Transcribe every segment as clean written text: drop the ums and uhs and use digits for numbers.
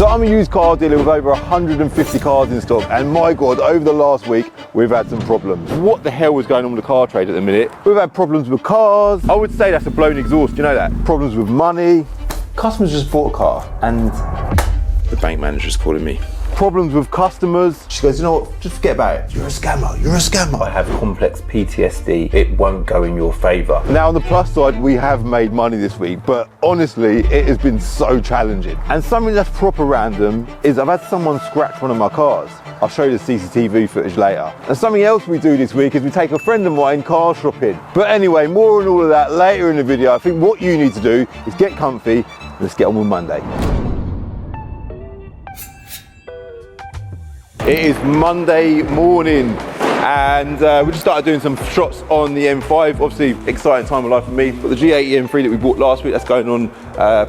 So I'm a used car dealer with over 150 cars in stock, and my God, over the last week, we've had some problems. What the hell was going on with the car trade at the minute? We've had problems with cars. I would say that's a blown exhaust, you know that? Problems with money. Customers just bought a car and the bank manager's calling me. Problems with customers. She goes, you know what, just forget about it. You're a scammer, you're a scammer. I have complex PTSD, it won't go in your favour. Now on the plus side, we have made money this week, but honestly, it has been so challenging. And something that's proper random is I've had someone scratch one of my cars. I'll show you the CCTV footage later. And something else we do this week is we take a friend of mine car shopping. But anyway, more on all of that later in the video. I think what you need to do is get comfy. Let's get on with Monday. It is Monday morning and we just started doing some shots on the M5. Obviously, exciting time of life for me. But the G80 M3 that we bought last week, that's going on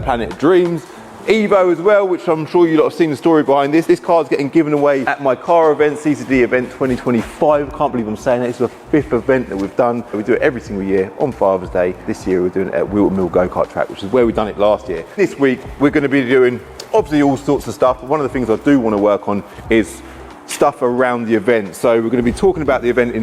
Planet of Dreams. Evo as well, which I'm sure you lot have seen the story behind this. This car's getting given away at my car event, CCD event 2025. Can't believe I'm saying that. It's the 5th event that we've done. We do it every single year on Father's Day. This year we're doing it at Wilton Mill Go-Kart Track, which is where we've done it last year. This week we're going to be doing obviously all sorts of stuff. But one of the things I do want to work on is stuff around the event. So we're going to be talking about the event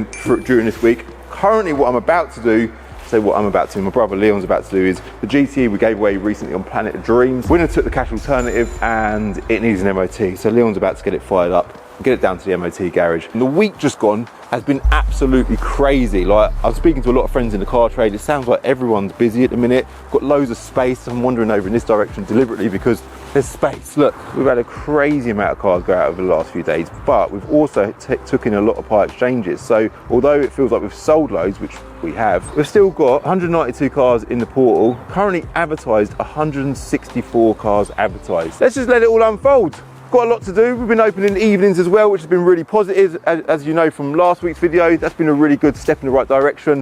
during this week. Currently what I'm about to do, my brother Leon's about to do is the GT we gave away recently on Planet of Dreams. Winner took the cash alternative and it needs an MOT. So Leon's about to get it fired up, get it down to the MOT garage. And the week just gone has been absolutely crazy. Like, I was speaking to a lot of friends in the car trade. It sounds like everyone's busy at the minute. Got loads of space. I'm wandering over in this direction deliberately because there's space. Look, we've had a crazy amount of cars go out over the last few days, but we've also took in a lot of part exchanges. So although it feels like we've sold loads, which we have, we've still got 192 cars in the portal, currently advertised 164 cars advertised. Let's just let it all unfold. Got a lot to do. We've been open in the evenings as well, which has been really positive. As you know from last week's video, that's been a really good step in the right direction.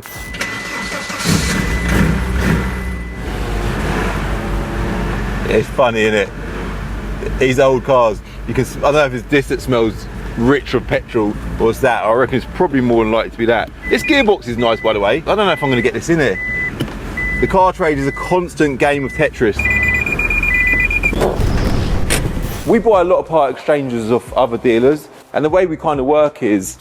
It's funny, isn't it? These old cars, you can, I don't know if it's this that smells rich of petrol or it's that. I reckon it's probably more than likely to be that. This gearbox is nice, by the way. I don't know if I'm going to get this in here. The car trade is a constant game of Tetris. We buy a lot of part exchanges off other dealers, and the way we kind of work is,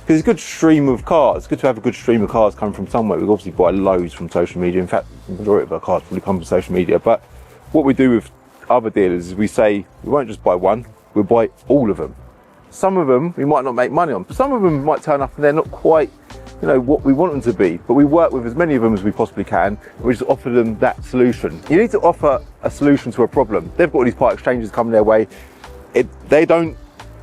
because it's a good stream of cars, it's good to have a good stream of cars come from somewhere. We obviously buy loads from social media. In fact, the majority of our cars probably come from social media. But what we do with other dealers is we say, we won't just buy one, we'll buy all of them. Some of them we might not make money on, but some of them might turn up and they're not quite, you know, what we want them to be. But we work with as many of them as we possibly can, and we just offer them that solution. You need to offer a solution to a problem. They've got all these part exchanges coming their way. They don't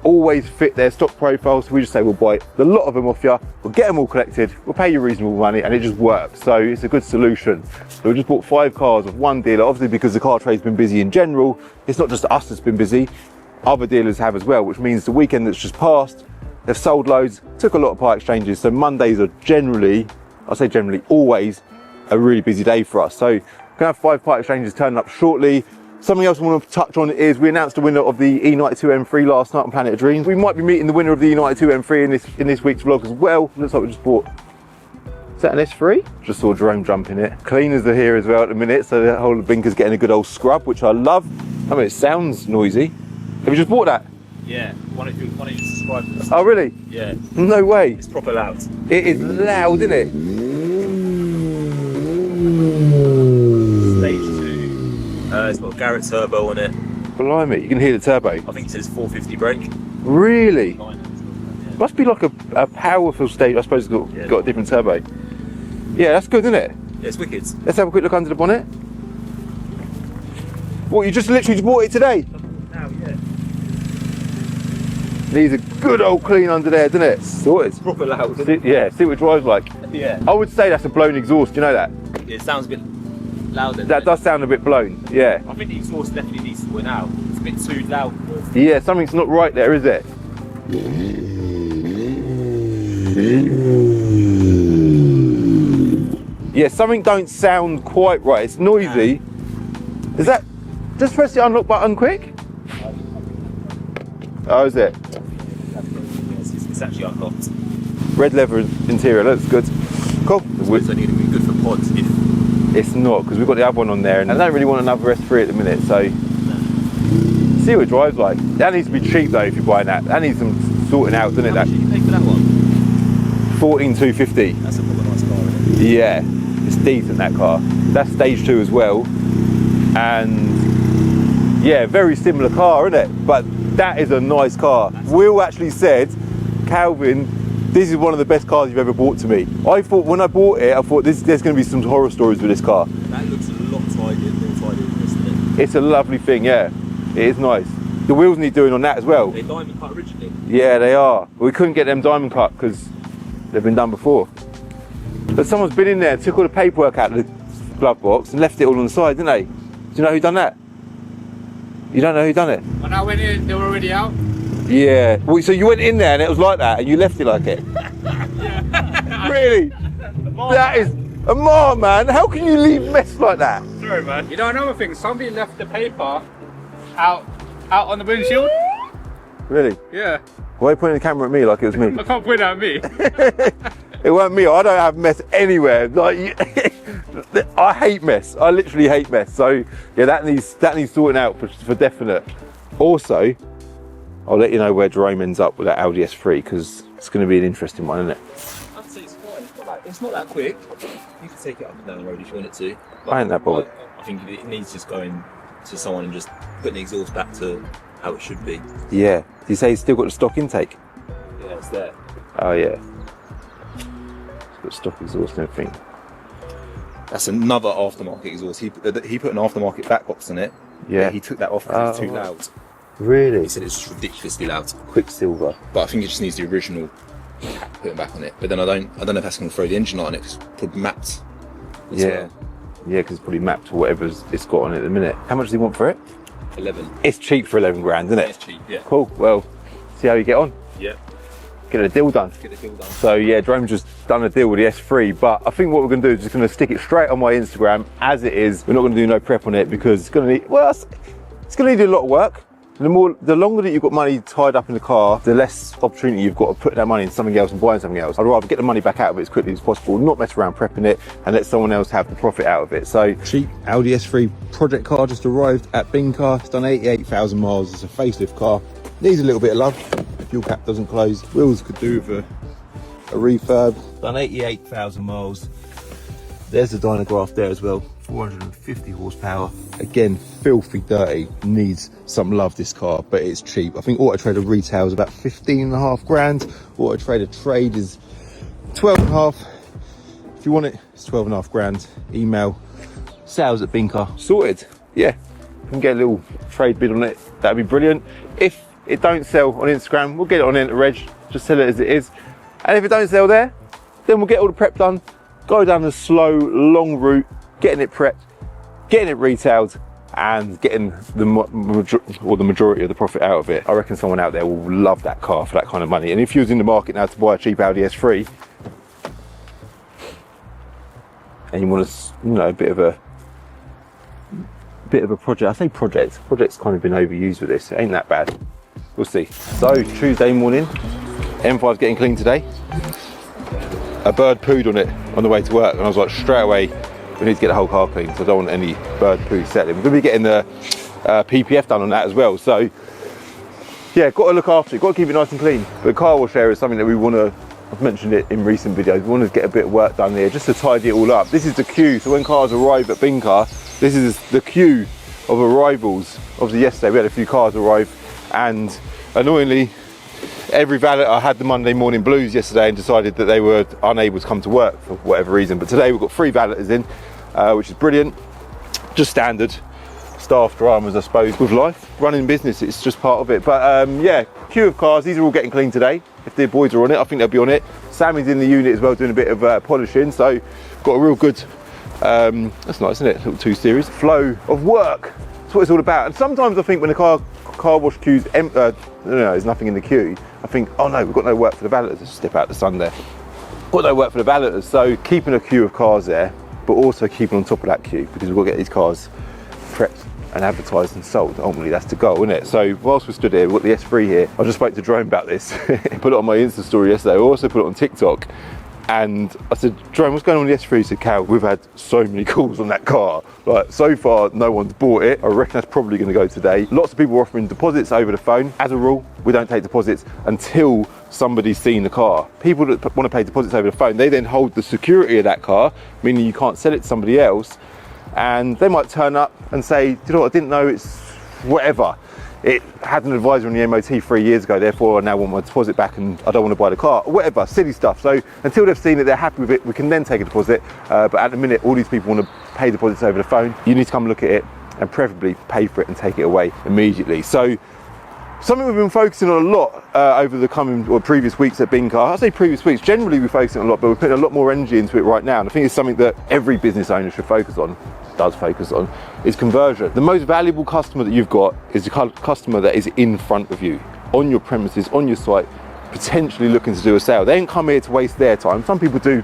always fit their stock profile, so we just say we'll buy a lot of them off you, we'll get them all collected, we'll pay you reasonable money, and it just works. So it's a good solution. So we just bought 5 cars of one dealer, obviously because the car trade's been busy in general. It's not just us that's been busy, other dealers have as well, which means the weekend that's just passed, they've sold loads, took a lot of part exchanges. So Mondays are generally, I say generally, always a really busy day for us. So we're gonna have 5 part exchanges turning up shortly. Something else I want to touch on is we announced the winner of the E92 M3 last night on Planet of Dreams. We might be meeting the winner of the E92 M3 in this week's vlog as well. Looks like we just bought, is that an S3? Just saw Jerome jump in it. Cleaners are here as well at the minute, so the whole blinker's getting a good old scrub, which I love. I mean, it sounds noisy. Have you just bought that? Yeah, one of your subscribers. Oh really? Yeah. No way. It's proper loud. It is loud, isn't it? Stage 2. It's got a Garrett turbo on it. Blimey, you can hear the turbo. I think it says 450 brake. Really? Yeah. Must be like a powerful stage. I suppose it's got a different turbo. Yeah, that's good, isn't it? Yeah, it's wicked. Let's have a quick look under the bonnet. What, you just literally bought it today? Now, yeah. Needs a good old clean under there, doesn't it? Sorted. It's proper loud. Yeah, see what it drives like. Yeah. I would say that's a blown exhaust, you know that? It sounds a bit louder. That does sound a bit blown, yeah. I think the exhaust definitely needs to win out. It's a bit too loud. Yeah, something's not right there, is it? Yeah, something don't sound quite right. It's noisy. Is that, just press the unlock button quick? Oh, is it? It's actually unlocked. Red leather interior, looks good. Cool. It's only going to be good for pods. It's not, because we've got the other one on there, and I don't really want another S3 at the minute, so. See what it drives like. That needs to be cheap though if you're buying that. That needs some sorting out, doesn't it? How much did you pay for that one? 14,250. That's a proper nice car, isn't it? Yeah, it's decent, that car. That's stage 2 as well. And yeah, very similar car, isn't it? But that is a nice car. Will actually said, Calvin, this is one of the best cars you've ever bought to me. I thought when I bought it, I thought there's going to be some horror stories with this car. That looks a lot tidier than this, doesn't it? It's a lovely thing, yeah. It is nice. The wheels need doing on that as well. They diamond cut originally. Yeah, they are. We couldn't get them diamond cut because they've been done before. But someone's been in there, took all the paperwork out of the glove box and left it all on the side, didn't they? Do you know who done that? You don't know who done it? When I went in, they were already out. Yeah. Well, so you went in there and it was like that and you left it like it? Yeah. Really? That is a mar, man. How can you leave mess like that? Sorry, man. You know another thing? Somebody left the paper out on the windshield. Really? Yeah. Why are you pointing the camera at me like it was me? I can't point it at me. It weren't me. I don't have mess anywhere. Like, I hate mess. I literally hate mess. So yeah, that needs sorting out for definite. Also, I'll let you know where Jerome ends up with that Audi S3 because it's going to be an interesting one, isn't it? I'd say it's fine. It's not that quick. You can take it up and down the road if you want it to. But I ain't that bothered. I think it needs just going to someone and just putting the exhaust back to how it should be. Yeah. Did you say he's still got the stock intake? Yeah, it's there. Oh yeah. It's got stock exhaust and everything. That's another aftermarket exhaust. He put an aftermarket back box in it. Yeah. He took that off because it's too loud. Really? He said it's just ridiculously loud. Quicksilver. But I think it just needs the original cap putting back on it. But then I don't know if that's going to throw the engine light on it because it's probably mapped. as Yeah. well. Yeah, because it's probably mapped to whatever it's got on it at the minute. How much do you want for it? 11. It's cheap for 11 grand, isn't it? It's cheap, yeah. Cool. Well, see how you get on. Yeah. Get a deal done. Get the deal done. So yeah, Jerome's just done a deal with the S3, but I think what we're going to do is just going to stick it straight on my Instagram as it is. We're not going to do no prep on it because it's going to need, well, it's going to need a lot of work. The longer that you've got money tied up in the car, the less opportunity you've got of putting that money into something else and buying something else. I'd rather get the money back out of it as quickly as possible, not mess around prepping it and let someone else have the profit out of it. So cheap Audi S3 project car just arrived at Bincar. It's done 88,000 miles. It's a facelift car. Needs a little bit of love. Fuel cap doesn't close. Wheels could do with a refurb. Done 88,000 miles. There's the dynograph there as well. 450 horsepower. Again, filthy dirty. Needs some love, this car, but it's cheap. I think Auto Trader retails about 15.5 grand. Auto Trader trade is 12.5. If you want it, it's 12.5 grand. Email sales at Bincar. Sorted. Yeah, we can get a little trade bid on it. That'd be brilliant. If it don't sell on Instagram, we'll get it on Interreg. Just sell it as it is. And if it don't sell there, then we'll get all the prep done. Go down the slow, long route, getting it prepped, getting it retailed, and getting the majority of the profit out of it. I reckon someone out there will love that car for that kind of money. And if you was in the market now to buy a cheap Audi S3, and you want a bit of a project. I say project. Project's kind of been overused with this. It ain't that bad. We'll see. So Tuesday morning, M5's getting clean today. A bird pooed on it on the way to work, and I was like, straight away, we need to get the whole car clean, so I don't want any bird poo settling. We're going to be getting the PPF done on that as well. So yeah, got to look after it, got to keep it nice and clean. But car wash area is something that we want to, I've mentioned it in recent videos, we want to get a bit of work done here just to tidy it all up. This is the queue, so when cars arrive at Bincar, this is the queue of arrivals. Obviously yesterday we had a few cars arrive, and annoyingly every valeter had the Monday morning blues yesterday and decided that they were unable to come to work for whatever reason. But today we've got 3 valeters in, which is brilliant. Just standard staff dramas, I suppose, with life. Running business, it's just part of it. But yeah, queue of cars, these are all getting clean today. If the boys are on it, I think they'll be on it. Sammy's in the unit as well, doing a bit of polishing, so got a real good, that's nice, isn't it? Little 2 Series. Flow of work, that's what it's all about. And sometimes I think when the car wash queue's there's nothing in the queue, I think, oh no, we've got no work for the valeters. Let's step out the sun there. Got no work for the valeters. So keeping a queue of cars there, but also keeping on top of that queue, because we've got to get these cars prepped and advertised and sold. Ultimately, that's the goal, isn't it? So whilst we stood here, we've got the S3 here. I just spoke to Jerome about this. Put it on my Insta story yesterday. I also put it on TikTok. And I said, Jerome, what's going on with the S3? He said, Cal, we've had so many calls on that car. Like, so far, no one's bought it. I reckon that's probably going to go today. Lots of people are offering deposits over the phone. As a rule, we don't take deposits until somebody's seen the car. People that want to pay deposits over the phone, they then hold the security of that car, meaning you can't sell it to somebody else. And they might turn up and say, you know what, I didn't know it's whatever. It had an advisor on the MOT 3 years ago, therefore I now want my deposit back and I don't want to buy the car, or whatever, silly stuff. So until they've seen it, they're happy with it, we can then take a deposit. But at the minute, all these people want to pay deposits over the phone. You need to come look at it and preferably pay for it and take it away immediately. So something we've been focusing on a lot over the coming or previous weeks at Bincar. I say previous weeks, generally we focus on a lot, but we're putting a lot more energy into it right now. And I think it's something that every business owner should focus on, is conversion. The most valuable customer that you've got is the customer that is in front of you, on your premises, on your site, potentially looking to do a sale. They ain't come here to waste their time. Some people do,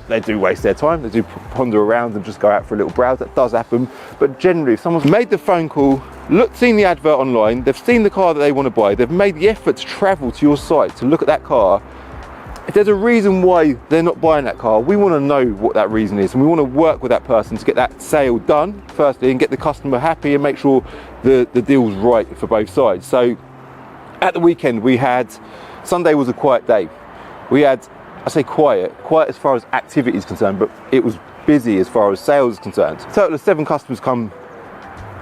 they do waste their time. They do ponder around and just go out for a little browse. That does happen. But generally, if someone's made the phone call, seen the advert online, they've seen the car that they want to buy, they've made the effort to travel to your site to look at that car, if there's a reason why they're not buying that car, we want to know what that reason is, and we want to work with that person to get that sale done firstly and get the customer happy and make sure the deal's right for both sides. So at the weekend Sunday was a quiet day. We had, I say quiet as far as activity is concerned, but it was busy as far as sales is concerned. A total of 7 customers come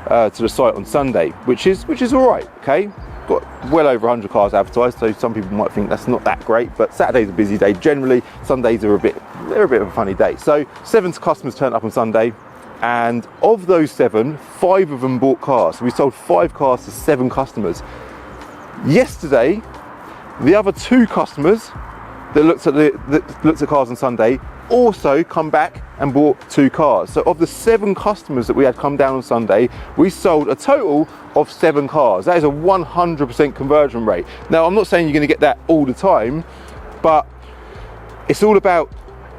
to the site on Sunday, which is all right, okay? Got well over 100 cars advertised, so some people might think that's not that great, but Saturday's a busy day. Generally, Sundays are a bit of a funny day. So 7 customers turned up on Sunday, and of those 7, 5 of them bought cars. So we sold 5 cars to 7 customers. Yesterday, the other 2 customers that looked at cars on Sunday also come back and bought 2 cars. So of the 7 customers that we had come down on Sunday, we sold a total of 7 cars. That is a 100% conversion rate. Now, I'm not saying you're going to get that all the time, but it's all about,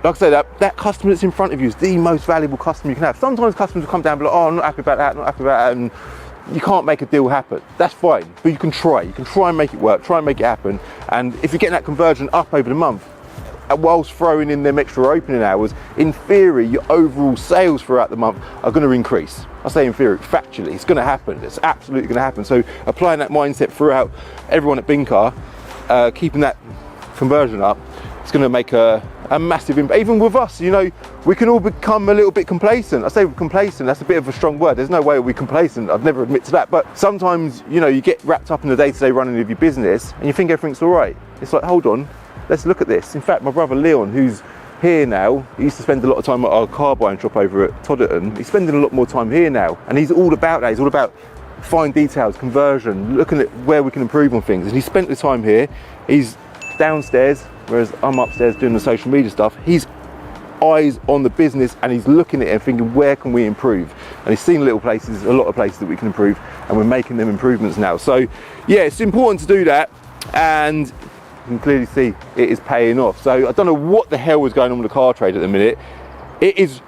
like I say, that customer that's in front of you is the most valuable customer you can have. Sometimes customers will come down and be like, oh, I'm not happy about that, and you can't make a deal happen. That's fine, but you can try. You can try and make it work, try and make it happen. And if you're getting that conversion up over the month, whilst throwing in them extra opening hours, in theory, your overall sales throughout the month are going to increase. I say in theory, factually, it's going to happen. It's absolutely going to happen. So applying that mindset throughout everyone at Bincar, keeping that conversion up, it's going to make a massive impact. Even with us, you know, we can all become a little bit complacent. I say complacent, that's a bit of a strong word. There's no way we're complacent. I'd never admit to that. But sometimes, you know, you get wrapped up in the day-to-day running of your business and you think everything's all right. It's like, hold on, let's look at this. In fact, my brother Leon, who's here now, he used to spend a lot of time at our car buying shop over at Todderton. He's spending a lot more time here now, and he's all about that. He's all about fine details, conversion, looking at where we can improve on things. And he spent the time here. He's downstairs, whereas I'm upstairs doing the social media stuff. He's eyes on the business, and he's looking at it and thinking, where can we improve? And he's seen a lot of places that we can improve, and we're making them improvements now. So yeah, it's important to do that, and you can clearly see it is paying off. So I don't know what the hell was going on with the car trade at the minute. It is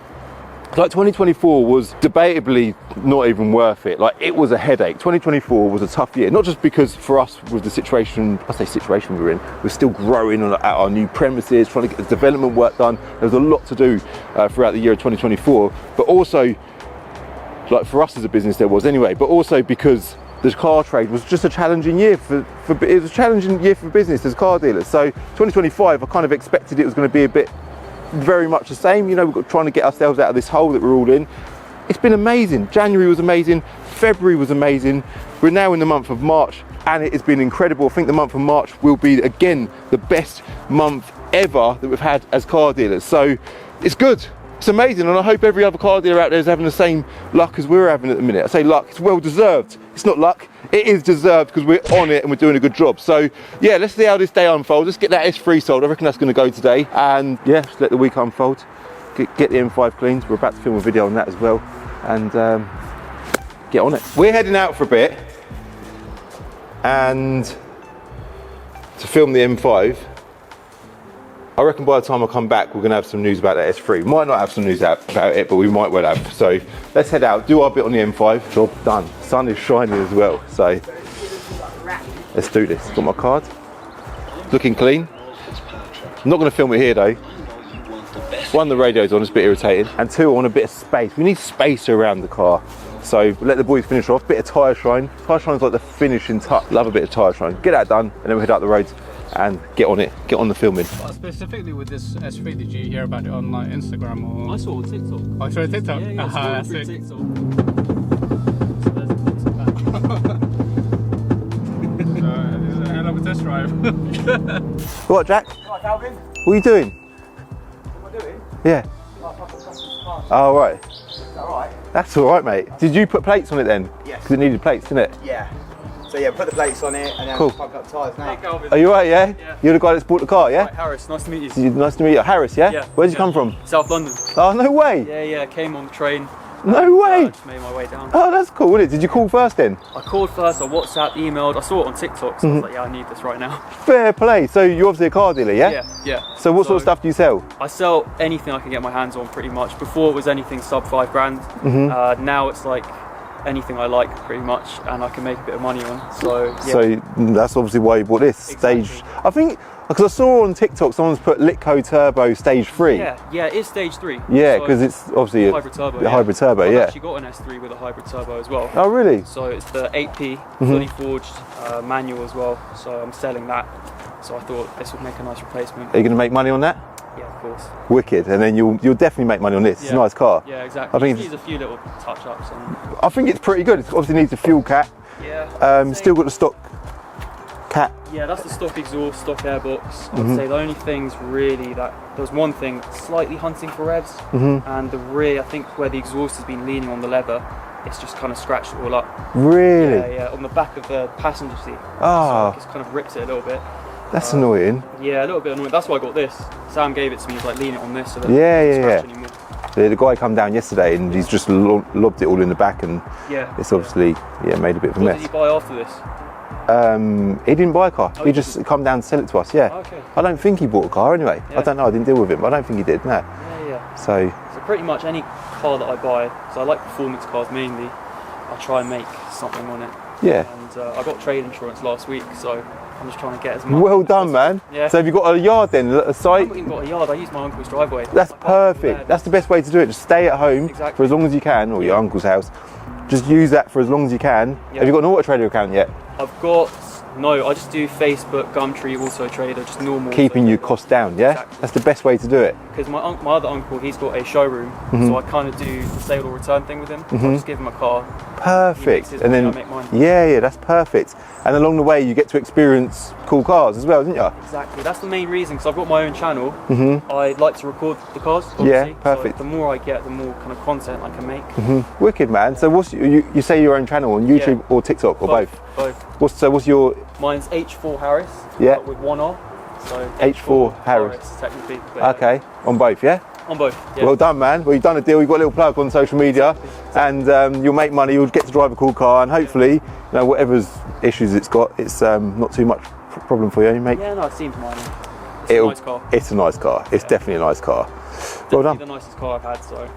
like 2024 was debatably not even worth it. Like, it was a headache. 2024 was a tough year, not just because for us with the situation we're in, we're still growing at our new premises, trying to get the development work done. There was a lot to do throughout the year of 2024, but also, like for us as a business there was anyway, but also because the car trade was just a challenging year it was a challenging year for business as car dealers. So 2025, I kind of expected it was going to be a bit very much the same. You know, we've got trying to get ourselves out of this hole that we're all in. It's been amazing. January was amazing. February was amazing. We're now in the month of March, and it has been incredible. I think the month of March will be, again, the best month ever that we've had as car dealers. So it's good. It's amazing, and I hope every other car dealer out there is having the same luck as we're having at the minute. I say luck, it's well deserved. It's not luck, it is deserved because we're on it and we're doing a good job. So yeah, let's see how this day unfolds. Let's get that S3 sold. I reckon that's going to go today. And yeah, just let the week unfold. Get the M5 cleaned. We're about to film a video on that as well. And get on it. We're heading out for a bit and to film the M5. I reckon by the time I come back, we're going to have some news about that S3. Might not have some news about it, but we might well have. So let's head out, do our bit on the M5. Job done. Sun is shining as well. So let's do this. Got my card. Looking clean. I'm not going to film it here though. one, the radio's on, it's a bit irritating, and two, I want a bit of space. We need space around the car. So let the boys finish off, bit of tyre shine. Tyre shine's like the finishing touch. Love a bit of tyre shine. Get that done, and then we'll head out the roads and get on it, get on the filming. Specifically with this S3, did you hear about it on like Instagram or? I saw it on TikTok. I saw it on TikTok? Yeah, yeah, That's through it. TikTok. So there's a picture back. This is a hell of a test drive. What, Jack? Right, Calvin, What are you doing? what am I doing? Yeah. Oh, I've got customer's car. Oh, right. Is that alright? That's all right, mate. Did you put plates on it then? Yes. Because it needed plates, didn't it? Yeah. So yeah, put the plates on it and then Cool. plug up tyres now. Hey, Calvin. Are you right, yeah? Yeah. You're the guy that's bought the car, yeah? Right, Harris, nice to meet you. Nice to meet you. Harris, yeah? Yeah. Where did you Yeah. come from? South London. Oh, no way. Yeah, yeah, came on the train. No way. Just made my way down. Oh, that's cool, isn't it? Did you call first then? I called first, I WhatsApp, emailed, I saw it on TikTok, so I was like, yeah, I need this right now. Fair play. So you're obviously a car dealer, yeah? Yeah. So what sort of stuff do you sell? I sell anything I can get my hands on pretty much. Before it was anything sub $5 grand. Now it's like anything I like pretty much, and I can make a bit of money on. So yeah. So that's obviously why you bought this Exactly. stage. I think, because I saw on TikTok someone's put Litco Turbo Stage 3. yeah, it is stage 3. Yeah, So because it's obviously hybrid turbo. a hybrid turbo, I've yeah. actually got an S3 with a hybrid turbo as well. Oh, really? So it's the 8P, fully forged manual as well. So I'm selling that. So I thought this would make a nice replacement. Are you going to make money on that? Yeah, of course. Wicked. And then you'll definitely make money on this. It's a Yeah. nice car. Yeah, exactly. I think It needs a few little touch-ups. And I think it's pretty good. It obviously needs a fuel cap. yeah. Still got the stock cap. Yeah, that's the stock exhaust, stock airbox. I'd say the only things really that there's one thing slightly hunting for revs, and the rear, I think where the exhaust has been leaning on the leather, it's just kind of scratched it all up. Really? Yeah, on the back of the passenger seat. Ah. So it's kind of ripped it a little bit. That's annoying. Yeah, a little bit annoying. That's why I got this. Sam gave it to me. He's like, lean it on this so that Yeah, it doesn't yeah, scratch anymore. The guy come down yesterday and he's just lobbed it all in the back, and Yeah. it's obviously made a bit of a What mess. did you buy after this? He didn't buy a car. Oh, He he just come down to sell it to us. Yeah. Okay. I don't think he bought a car anyway. I Yeah. don't know. I didn't deal with him, but I don't think he did. No. Yeah. So So pretty much any car that I buy, so I like performance cars mainly, I try and make something on it. yeah. And I got trade insurance last week, so I'm just trying to get as much. Well done, man. Yeah. So have you got a yard then, a I site? haven't even got a yard. I use my uncle's driveway. That's I park over perfect. there. That's the best way to do it. Just stay at home Exactly. for as long as you can, or your uncle's house. Just use that for as long as you can. Yeah. Have you got an Auto Trader account yet? I've got no. I just do Facebook, Gumtree, Auto Trader, just normal. Keeping your costs down, yeah? Exactly. That's the best way to do it. Because my other uncle, he's got a showroom, so I kind of do the sale or return thing with him. I just give him a car. Perfect. his And money, then, I make mine. yeah, that's perfect. And along the way, you get to experience cool cars as well, don't you? Exactly. That's the main reason. Because I've got my own channel. I like to record the cars. Obviously. Yeah, perfect. So the more I get, the more kind of content I can make. Wicked, man. So what's you say your own channel on YouTube or TikTok or both? Both. What's your Mine's H4 Harris. Yeah. but with one R. So H4 Harris. technically. But yeah, okay on both? Yeah. on both. Yeah. Well done, man. Well, you've done a deal. You've got a little plug on social media, and you'll make money. You'll get to drive a cool car, and hopefully, whatever's issues it's got, it's not too much problem for you. You make Yeah, no, it seems minor. It's a nice car. It's a nice car. It's definitely a nice car. Well Definitely done. the nicest car I've had. So.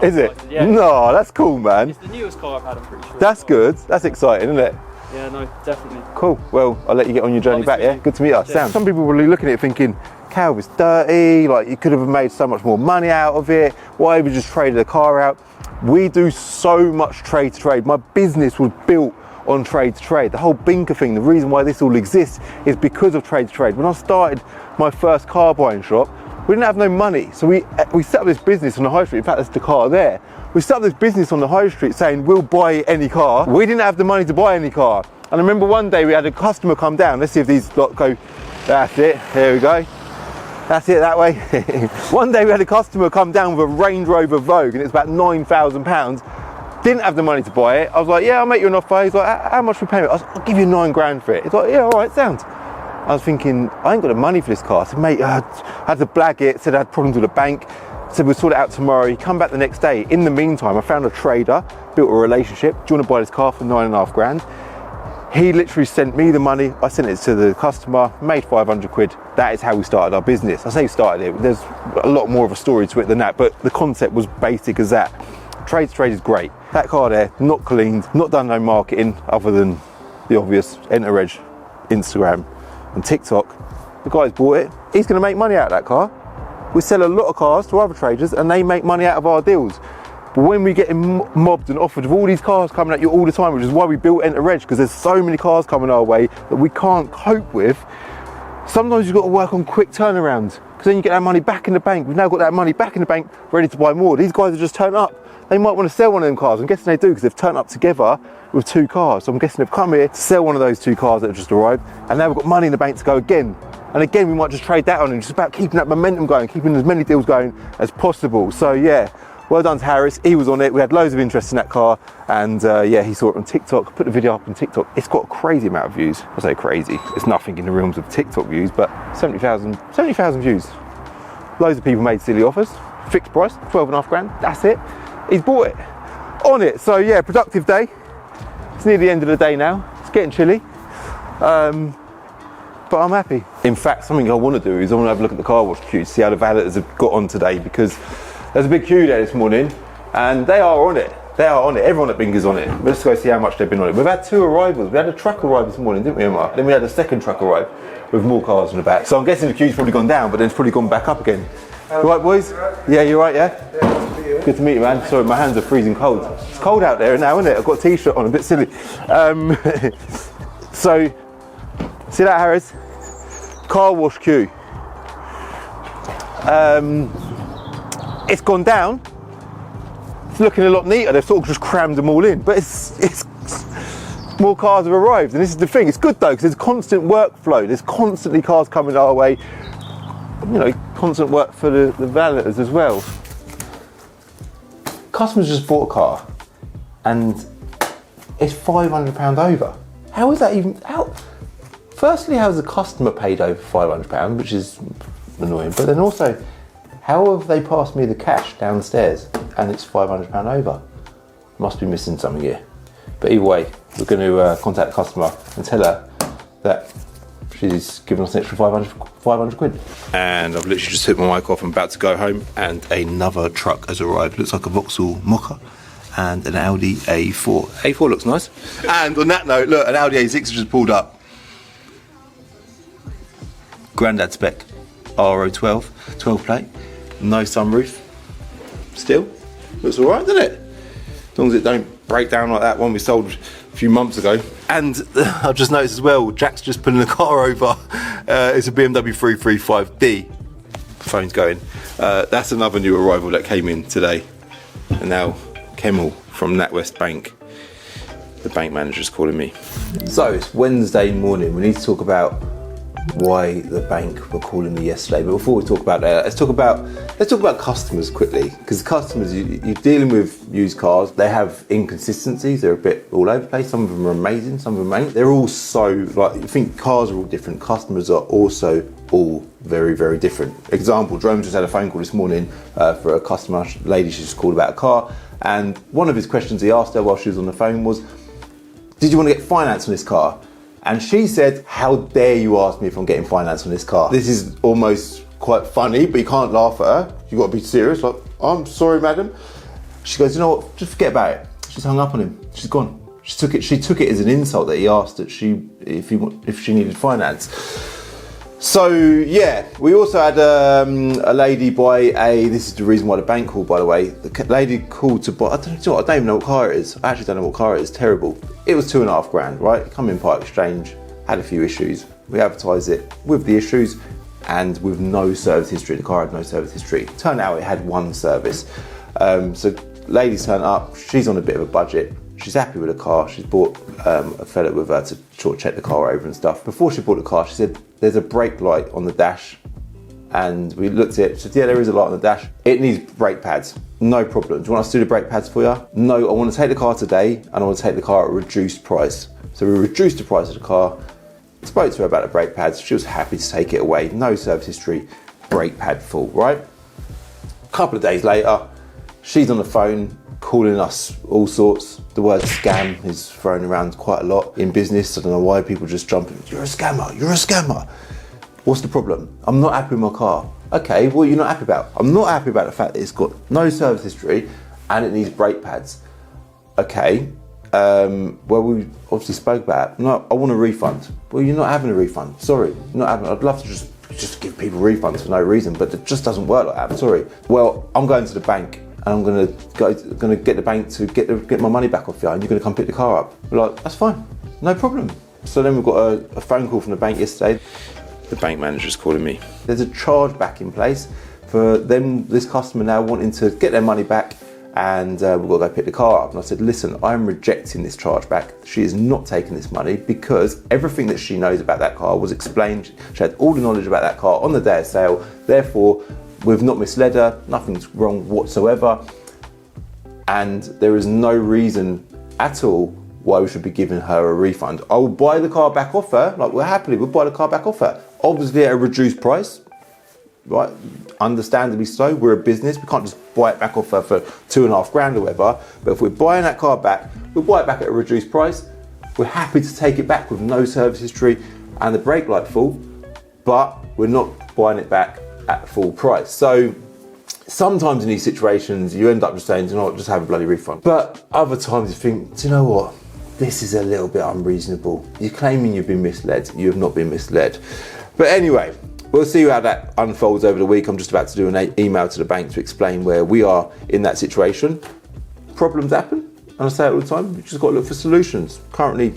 Is it? excited, yeah. No, that's cool, man. It's the newest car I've had. I'm pretty sure. That's good. That's exciting, isn't it? Yeah, no, definitely. Cool. Well, I'll let you get on your journey Lovely back. to Yeah. meet you. Good to meet you. Cheers. Sam. Some people will be looking at it thinking, Cal, it's dirty. Like you could have made so much more money out of it. Why have you just traded a car out? We do so much trade to trade. My business was built on trade to trade. The whole Binker thing, the reason why this all exists is because of trade to trade. When I started my first car buying shop, we didn't have no money. So we set up this business on the high street. In fact, there's the car there. We set up this business on the high street saying, we'll buy any car. We didn't have the money to buy any car. And I remember one day we had a customer come down. Let's see if these lot go. That's it. Here we go. That's it that way. One day we had a customer come down with a Range Rover Vogue, and it's about £9,000. Didn't have the money to buy it. I was like, yeah, I'll make you an offer. He's like, how much we pay it? I was like, I'll give you 9 grand for it. He's like, yeah, all right, sounds. I was thinking, I ain't got the money for this car. I said, mate, I had to blag it. Said I had problems with the bank. Said we'll sort it out tomorrow. He come back the next day. In the meantime, I found a trader, built a relationship. Do you want to buy this car for 9.5 grand? He literally sent me the money. I sent it to the customer, made 500 quid. That is how we started our business. I say we started it. There's a lot more of a story to it than that, but the concept was basic as that. Trade to trade is great. That car there, not cleaned, not done no marketing other than the obvious enter reg, Instagram and TikTok. The guy's bought it. He's going to make money out of that car. We sell a lot of cars to other traders and they make money out of our deals. But when we get mobbed and offered with all these cars coming at you all the time, which is why we built Enter Reg, because there's so many cars coming our way that we can't cope with, sometimes you've got to work on quick turnarounds, because then you get that money back in the bank. We've now got that money back in the bank ready to buy more. These guys have just turned up. They might want to sell one of them cars. I'm guessing they do, because they've turned up together with 2 cars. So I'm guessing they've come here to sell one of those 2 cars that have just arrived, and now we've got money in the bank to go again. And again, we might just trade that on, and it's about keeping that momentum going, keeping as many deals going as possible. So yeah, well done to Harris. He was on it. We had loads of interest in that car, and yeah, he saw it on TikTok, put the video up on TikTok. It's got a crazy amount of views. I say crazy, it's nothing in the realms of TikTok views, but 70,000 views. Loads of people made silly offers, fixed price, 12.5 grand, that's it. He's bought it, on it. So yeah, productive day. It's near the end of the day now. It's getting chilly, but I'm happy. In fact, something I want to do is I want to have a look at the car wash queue to see how the valeters have got on today, because there's a big queue there this morning and they are on it. They are on it. Everyone at Binger's on it. Let's go see how much they've been on it. We've had 2 arrivals. We had a truck arrive this morning, didn't we, Emma? Then we had a second truck arrive with more cars in the back. So I'm guessing the queue's probably gone down, but then it's probably gone back up again. You right, boys? Yeah, you right, yeah? Yeah, good to meet you, man. Sorry, my hands are freezing cold. It's cold out there now, isn't it? I've got a t-shirt on, a bit silly. So, see that, Harris? Car wash queue. It's gone down. It's looking a lot neater. They've sort of just crammed them all in, but it's more cars have arrived, and this is the thing. It's good though, because there's constant workflow. There's constantly cars coming our way. You know, constant work for the valeters as well. Customers just bought a car, and it's £500 over. How is that even? Firstly, how has the customer paid over £500, which is annoying, but then also, how have they passed me the cash downstairs and it's £500 over? Must be missing something here. But either way, we're going to contact the customer and tell her that she's given us an extra 500 quid. And I've literally just took my mic off. I'm about to go home, and another truck has arrived. Looks like a Vauxhall Mocha and an Audi A4. A4 looks nice. And on that note, look, an Audi A6 has just pulled up. Grandad spec, RO12, 12 plate, no sunroof. Still, looks all right, doesn't it? As long as it don't break down like that one we sold a few months ago. And I've just noticed as well, Jack's just pulling the car over. It's a BMW 335D. Phone's going. That's another new arrival that came in today. And now Kemmel from NatWest Bank. The bank manager's calling me. So it's Wednesday morning. We need to talk about why the bank were calling me yesterday. But before we talk about that, let's talk about customers quickly, because customers, you're dealing with used cars. They have inconsistencies. They're a bit all over the place. Some of them are amazing, some of them ain't. They're all so, like, you think cars are all different. Customers are also all very, very different. Example, Jerome just had a phone call this morning for a customer, lady she just called about a car, and one of his questions he asked her while she was on the phone was, did you want to get finance on this car? And she said, how dare you ask me if I'm getting finance on this car? This is almost quite funny, but you can't laugh at her. You've got to be serious. Like, I'm sorry, madam. She goes, you know what, just forget about it. She's hung up on him. She's gone. She took it as an insult that he asked that if she needed finance. So yeah, we also had a lady buy this is the reason why the bank called, by the way. The lady called to buy, I don't even know what car it is. I actually don't know what car it is, terrible. It was 2.5 grand, right? Come in part exchange, had a few issues. We advertised it with the issues and with no service history. The car had no service history. Turned out it had one service. So ladies turned up, she's on a bit of a budget. She's happy with the car. She's bought a fella with her to sort of check the car over and stuff. Before she bought the car, she said, there's a brake light on the dash. And we looked at it, she said, yeah, there is a light on the dash. It needs brake pads, no problem. Do you want us to do the brake pads for you? No, I want to take the car today and I want to take the car at a reduced price. So we reduced the price of the car, spoke to her about the brake pads. She was happy to take it away. No service history, brake pad full, right? A couple of days later, she's on the phone, calling us all sorts. The word scam is thrown around quite a lot in business. I don't know why people just jump in, you're a scammer, you're a scammer. What's the problem? I'm not happy with my car. Okay, what are you not happy about? I'm not happy about the fact that it's got no service history and it needs brake pads. Okay, well, we obviously spoke about it. No, I want a refund. Well, you're not having a refund. Sorry, you're not having. I'd love to just just give people refunds for no reason, but it just doesn't work like that. I'm sorry. Well, I'm going to the bank and I'm going to get the bank to get my money back off you, and you're going to come pick the car up. We're like, that's fine, no problem. So then we've got a phone call from the bank yesterday. The bank manager's calling me. There's a charge back in place for them, this customer now wanting to get their money back, and we've got to go pick the car up. And I said, listen, I'm rejecting this charge back. She is not taking this money because everything that she knows about that car was explained. She had all the knowledge about that car on the day of sale. Therefore, we've not misled her, nothing's wrong whatsoever. And there is no reason at all why we should be giving her a refund. I will buy the car back off her, like we'll buy the car back off her. Obviously at a reduced price, right? Understandably so, we're a business, we can't just buy it back off her for $2,500 or whatever. But if we're buying that car back, we'll buy it back at a reduced price. We're happy to take it back with no service history and the brake light fault, but we're not buying it back at full price. So sometimes in these situations, you end up just saying, do you know what, just have a bloody refund. But other times you think, do you know what? This is a little bit unreasonable. You're claiming you've been misled. You have not been misled. But anyway, we'll see how that unfolds over the week. I'm just about to do an email to the bank to explain where we are in that situation. Problems happen, and I say it all the time, you just got to look for solutions. Currently,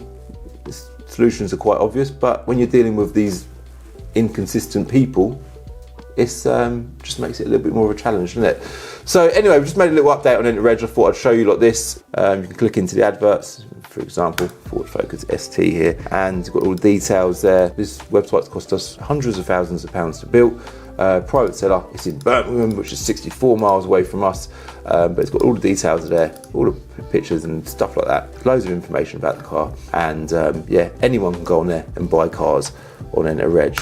solutions are quite obvious, but when you're dealing with these inconsistent people, it's just makes it a little bit more of a challenge, doesn't it? So anyway, we just made a little update on Enter-Reg. I thought I'd show you like this. You can click into the adverts, for example, Ford Focus ST here, and you've got all the details there. This website's cost us hundreds of thousands of pounds to build. Private seller, it's in Birmingham, which is 64 miles away from us, but it's got all the details there, all the pictures and stuff like that. Loads of information about the car, and yeah, anyone can go on there and buy cars on Enter-Reg.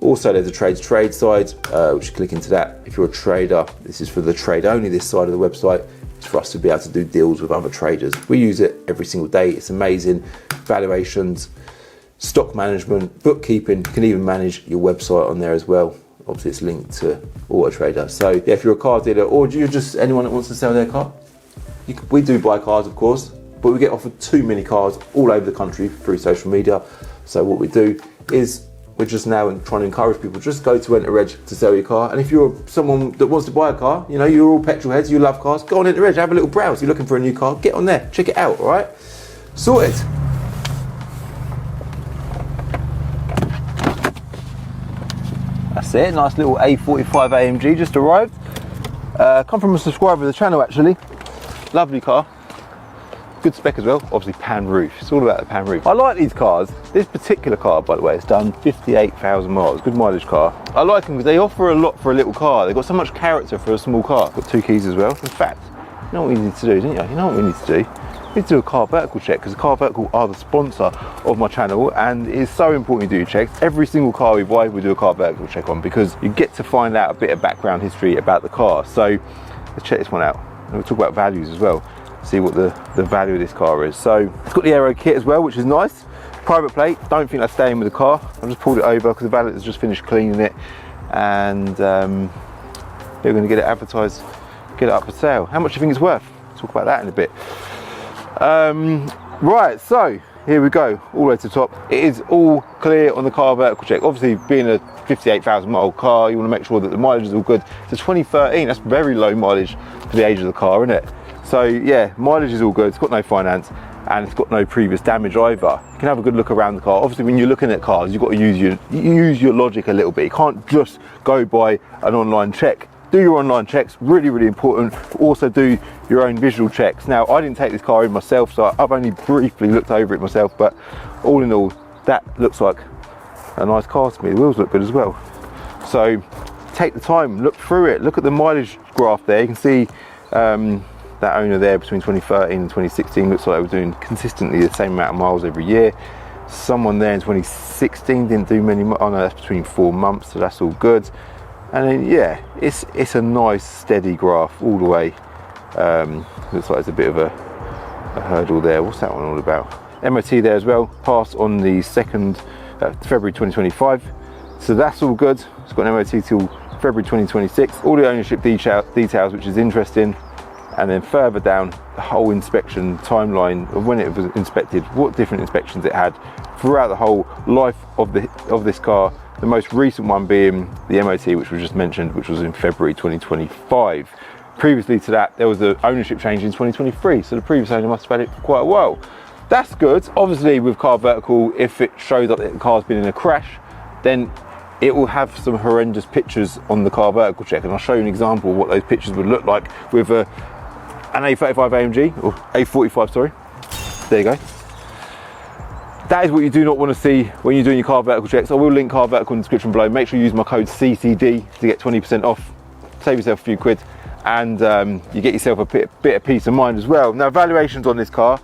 Also, there's a trade-to-trade side, which you click into that. If you're a trader, this is for the trade only, this side of the website. It's for us to be able to do deals with other traders. We use it every single day. It's amazing. Valuations, stock management, bookkeeping. You can even manage your website on there as well. Obviously, it's linked to Auto Trader. So yeah, if you're a car dealer or you're just anyone that wants to sell their car, we do buy cars, of course, but we get offered too many cars all over the country through social media. So what we do is we're just now trying to encourage people, just go to Enter-Reg to sell your car. And if you're someone that wants to buy a car, you know, you're all petrol heads, you love cars, go on Enter-Reg, have a little browse. You're looking for a new car, get on there, check it out, all right? Sorted. That's it, nice little A45 AMG just arrived. Come from a subscriber of the channel actually. Lovely car. Good spec as well, obviously pan roof. It's all about the pan roof. I like these cars. This particular car, by the way, it's done 58,000 miles. Good mileage car. I like them because they offer a lot for a little car. They've got so much character for a small car. Got 2 keys as well. In fact, you know what we need to do, don't you? You know what we need to do? We need to do a car vertical check, because Car Vertical are the sponsor of my channel, and it's so important you do checks. Every single car we buy, we do a car vertical check on, because you get to find out a bit of background history about the car. So let's check this one out. And we'll talk about values as well. See what the value of this car is. So it's got the aero kit as well, which is nice. Private plate, don't think that's staying with the car. I've just pulled it over because the valet has just finished cleaning it, and we're going to get it advertised, get it up for sale. How much do you think it's worth? Talk about that in a bit. Right, so here we go, all the way to the top. It is all clear on the car vertical check. Obviously, being a 58,000 mile car, you want to make sure that the mileage is all good. It's a 2013, that's very low mileage for the age of the car, isn't it? So yeah, mileage is all good, it's got no finance, and it's got no previous damage either. You can have a good look around the car. Obviously, when you're looking at cars, you've got to use your logic a little bit. You can't just go by an online check. Do your online checks, really, really important. Also do your own visual checks. Now, I didn't take this car in myself, so I've only briefly looked over it myself, but all in all, that looks like a nice car to me. The wheels look good as well. So take the time, look through it, look at the mileage graph there. You can see that owner there between 2013 and 2016 looks like they were doing consistently the same amount of miles every year. Someone there in 2016 didn't do many, oh no, that's between 4 months, so that's all good. And then yeah, it's a nice steady graph all the way. Looks like there's a bit of a hurdle there. What's that one all about? MOT there as well, passed on the 2nd February 2025, so that's all good. It's got an MOT till February 2026. All the ownership details, which is interesting. And then further down, the whole inspection timeline of when it was inspected, what different inspections it had throughout the whole life of this car. The most recent one being the MOT, which was just mentioned, which was in February 2025. Previously to that, there was an ownership change in 2023, so the previous owner must have had it for quite a while. That's good. Obviously with Car Vertical, if it shows up that the car's been in a crash, then it will have some horrendous pictures on the Car Vertical check, and I'll show you an example of what those pictures would look like with an A35 AMG, or A45, sorry. There you go. That is what you do not want to see when you're doing your Car Vertical checks. I will link Car Vertical in the description below. Make sure you use my code CCD to get 20% off. Save yourself a few quid, and you get yourself a bit of peace of mind as well. Now, valuations on this car.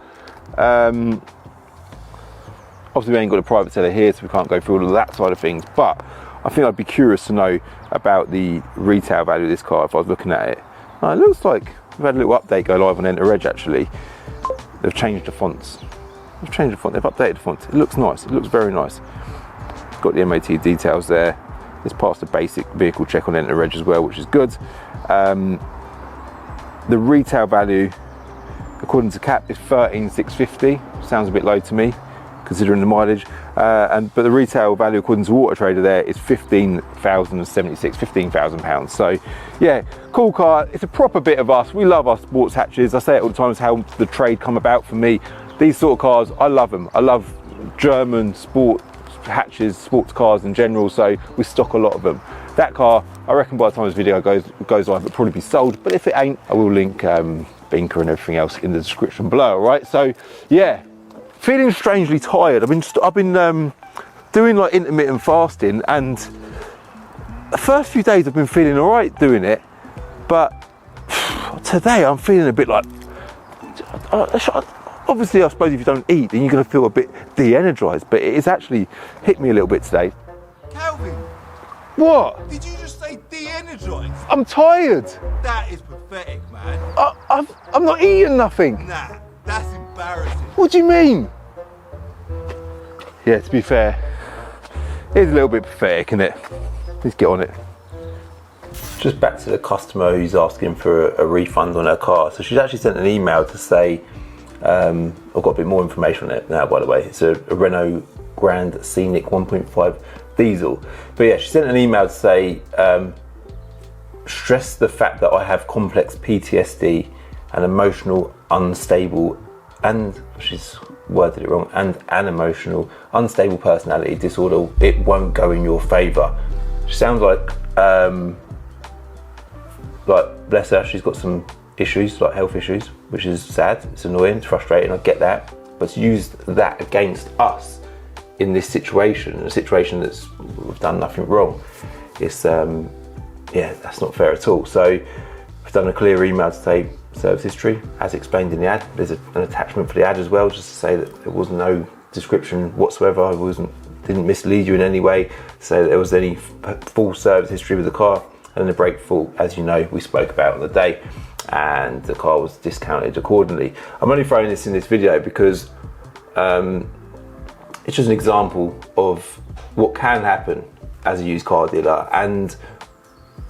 Obviously we ain't got a private seller here, so we can't go through all of that side of things, but I think I'd be curious to know about the retail value of this car if I was looking at it. Now, it looks like we've had a little update go live on Enter Edge actually. They've changed the fonts. They've updated the font. It looks nice, it looks very nice. Got the MOT details there. It's passed the basic vehicle check on Enter Edge as well, which is good. The retail value according to CAP is 13,650. Sounds a bit low to me considering the mileage, but the retail value according to Auto Trader there is 15,076, £15,000. So yeah, cool car. It's a proper bit of us. We love our sports hatches. I say it all the time, it's how the trade come about for me. These sort of cars, I love them. I love German sport hatches, sports cars in general, so we stock a lot of them. That car, I reckon by the time this video goes live, it'll probably be sold, but if it ain't, I will link Binker and everything else in the description below. All right, so yeah, feeling strangely tired. I've been doing like intermittent fasting, and the first few days I've been feeling all right doing it, but today I'm feeling a bit like, obviously I suppose if you don't eat then you're going to feel a bit de-energized, but it's actually hit me a little bit today. Calvin, What? did you just say de-energized? I'm tired. That is pathetic, man. I'm not eating nothing. Nah, that's embarrassing. What do you mean? Yeah, to be fair, it's a little bit pathetic, isn't it? Let's get on it. Just back to the customer who's asking for a refund on her car. So she's actually sent an email to say, I've got a bit more information on it now, by the way. It's a Renault Grand Scenic 1.5 diesel. But yeah, she sent an email to say, stress the fact that I have complex PTSD and emotional unstable, and she's worded it wrong, and an emotional unstable personality disorder. It won't go in your favour. She sounds like bless her, she's got some issues, like health issues, which is sad, it's annoying, it's frustrating, I get that, but to use that against us in this situation, a situation that's, we've done nothing wrong, it's yeah, that's not fair at all. So I've done a clear email to say service history as explained in the ad. There's an attachment for the ad as well, just to say that there was no description whatsoever. I didn't mislead you in any way, say that there was any full service history with the car, and the brake fault, as you know, we spoke about on the day, and the car was discounted accordingly. I'm only throwing this in this video because it's just an example of what can happen as a used car dealer, and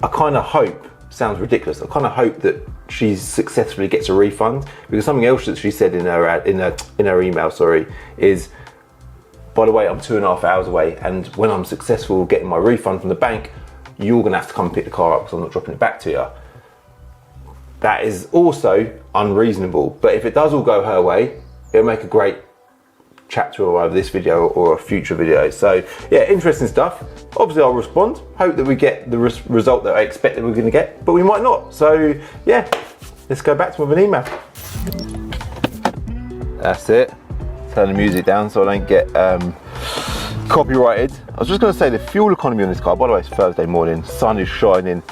I kind of hope, sounds ridiculous, I kind of hope that she successfully gets a refund, because something else that she said in her ad, in her email, sorry, is, by the way, I'm 2.5 hours away, and when I'm successful getting my refund from the bank, you're gonna have to come pick the car up because I'm not dropping it back to you. That is also unreasonable, but if it does all go her way, it'll make a great chapter or either this video or a future video. So yeah, interesting stuff. Obviously I'll respond, hope that we get the result that I expect that we're going to get, but we might not. So yeah, let's go back to with an email. That's it. Turn the music down so I don't get copyrighted. I was just going to say the fuel economy on this car, by the way, it's Thursday morning, sun is shining,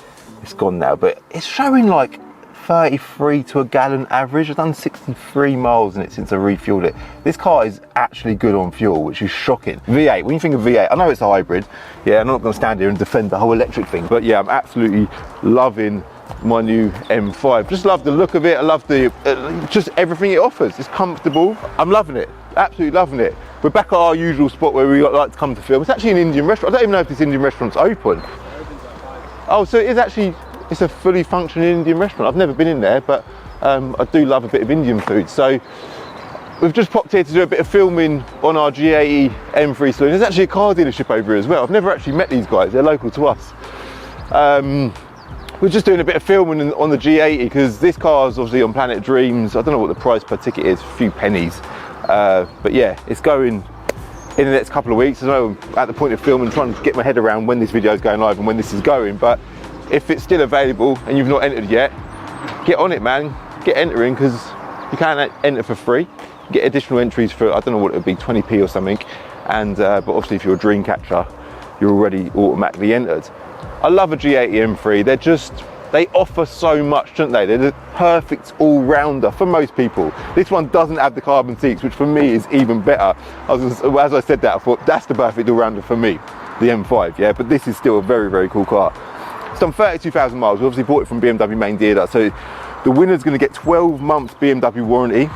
it's gone now, but it's showing like 33 to a gallon average. I've done 63 miles in it since I refueled it. This car is actually good on fuel, which is shocking. V8, when you think of V8, I know it's a hybrid. Yeah, I'm not going to stand here and defend the whole electric thing, but yeah, I'm absolutely loving my new M5. Just love the look of it. I love the just everything it offers. It's comfortable. I'm loving it. Absolutely loving it. We're back at our usual spot where we like to come to film. It's actually an Indian restaurant. I don't even know if this Indian restaurant's open. Oh, so it is actually, it's a fully functioning Indian restaurant. I've never been in there, but I do love a bit of Indian food. So we've just popped here to do a bit of filming on our G80 M3 saloon. There's actually a car dealership over here as well. I've never actually met these guys, they're local to us. We're just doing a bit of filming on the G80 because this car is obviously on Planet Dreams. I don't know what the price per ticket is, a few pennies. But yeah, it's going in the next couple of weeks. I know I'm at the point of filming, trying to get my head around when this video is going live and when this is going. But if it's still available and you've not entered yet, get on it, man. Get entering, because you can enter for free. Get additional entries for, I don't know what it would be, 20p or something. And but obviously if you're a dream catcher, you're already automatically entered. I love a G80 M3. They offer so much, don't they? They're the perfect all-rounder for most people. This one doesn't have the carbon seats, which for me is even better. As I said that, I thought that's the perfect all-rounder for me, the M5, yeah? But this is still a very, very cool car. It's done 32,000 miles. We obviously bought it from BMW main dealer, so the winner's gonna get 12 months BMW warranty.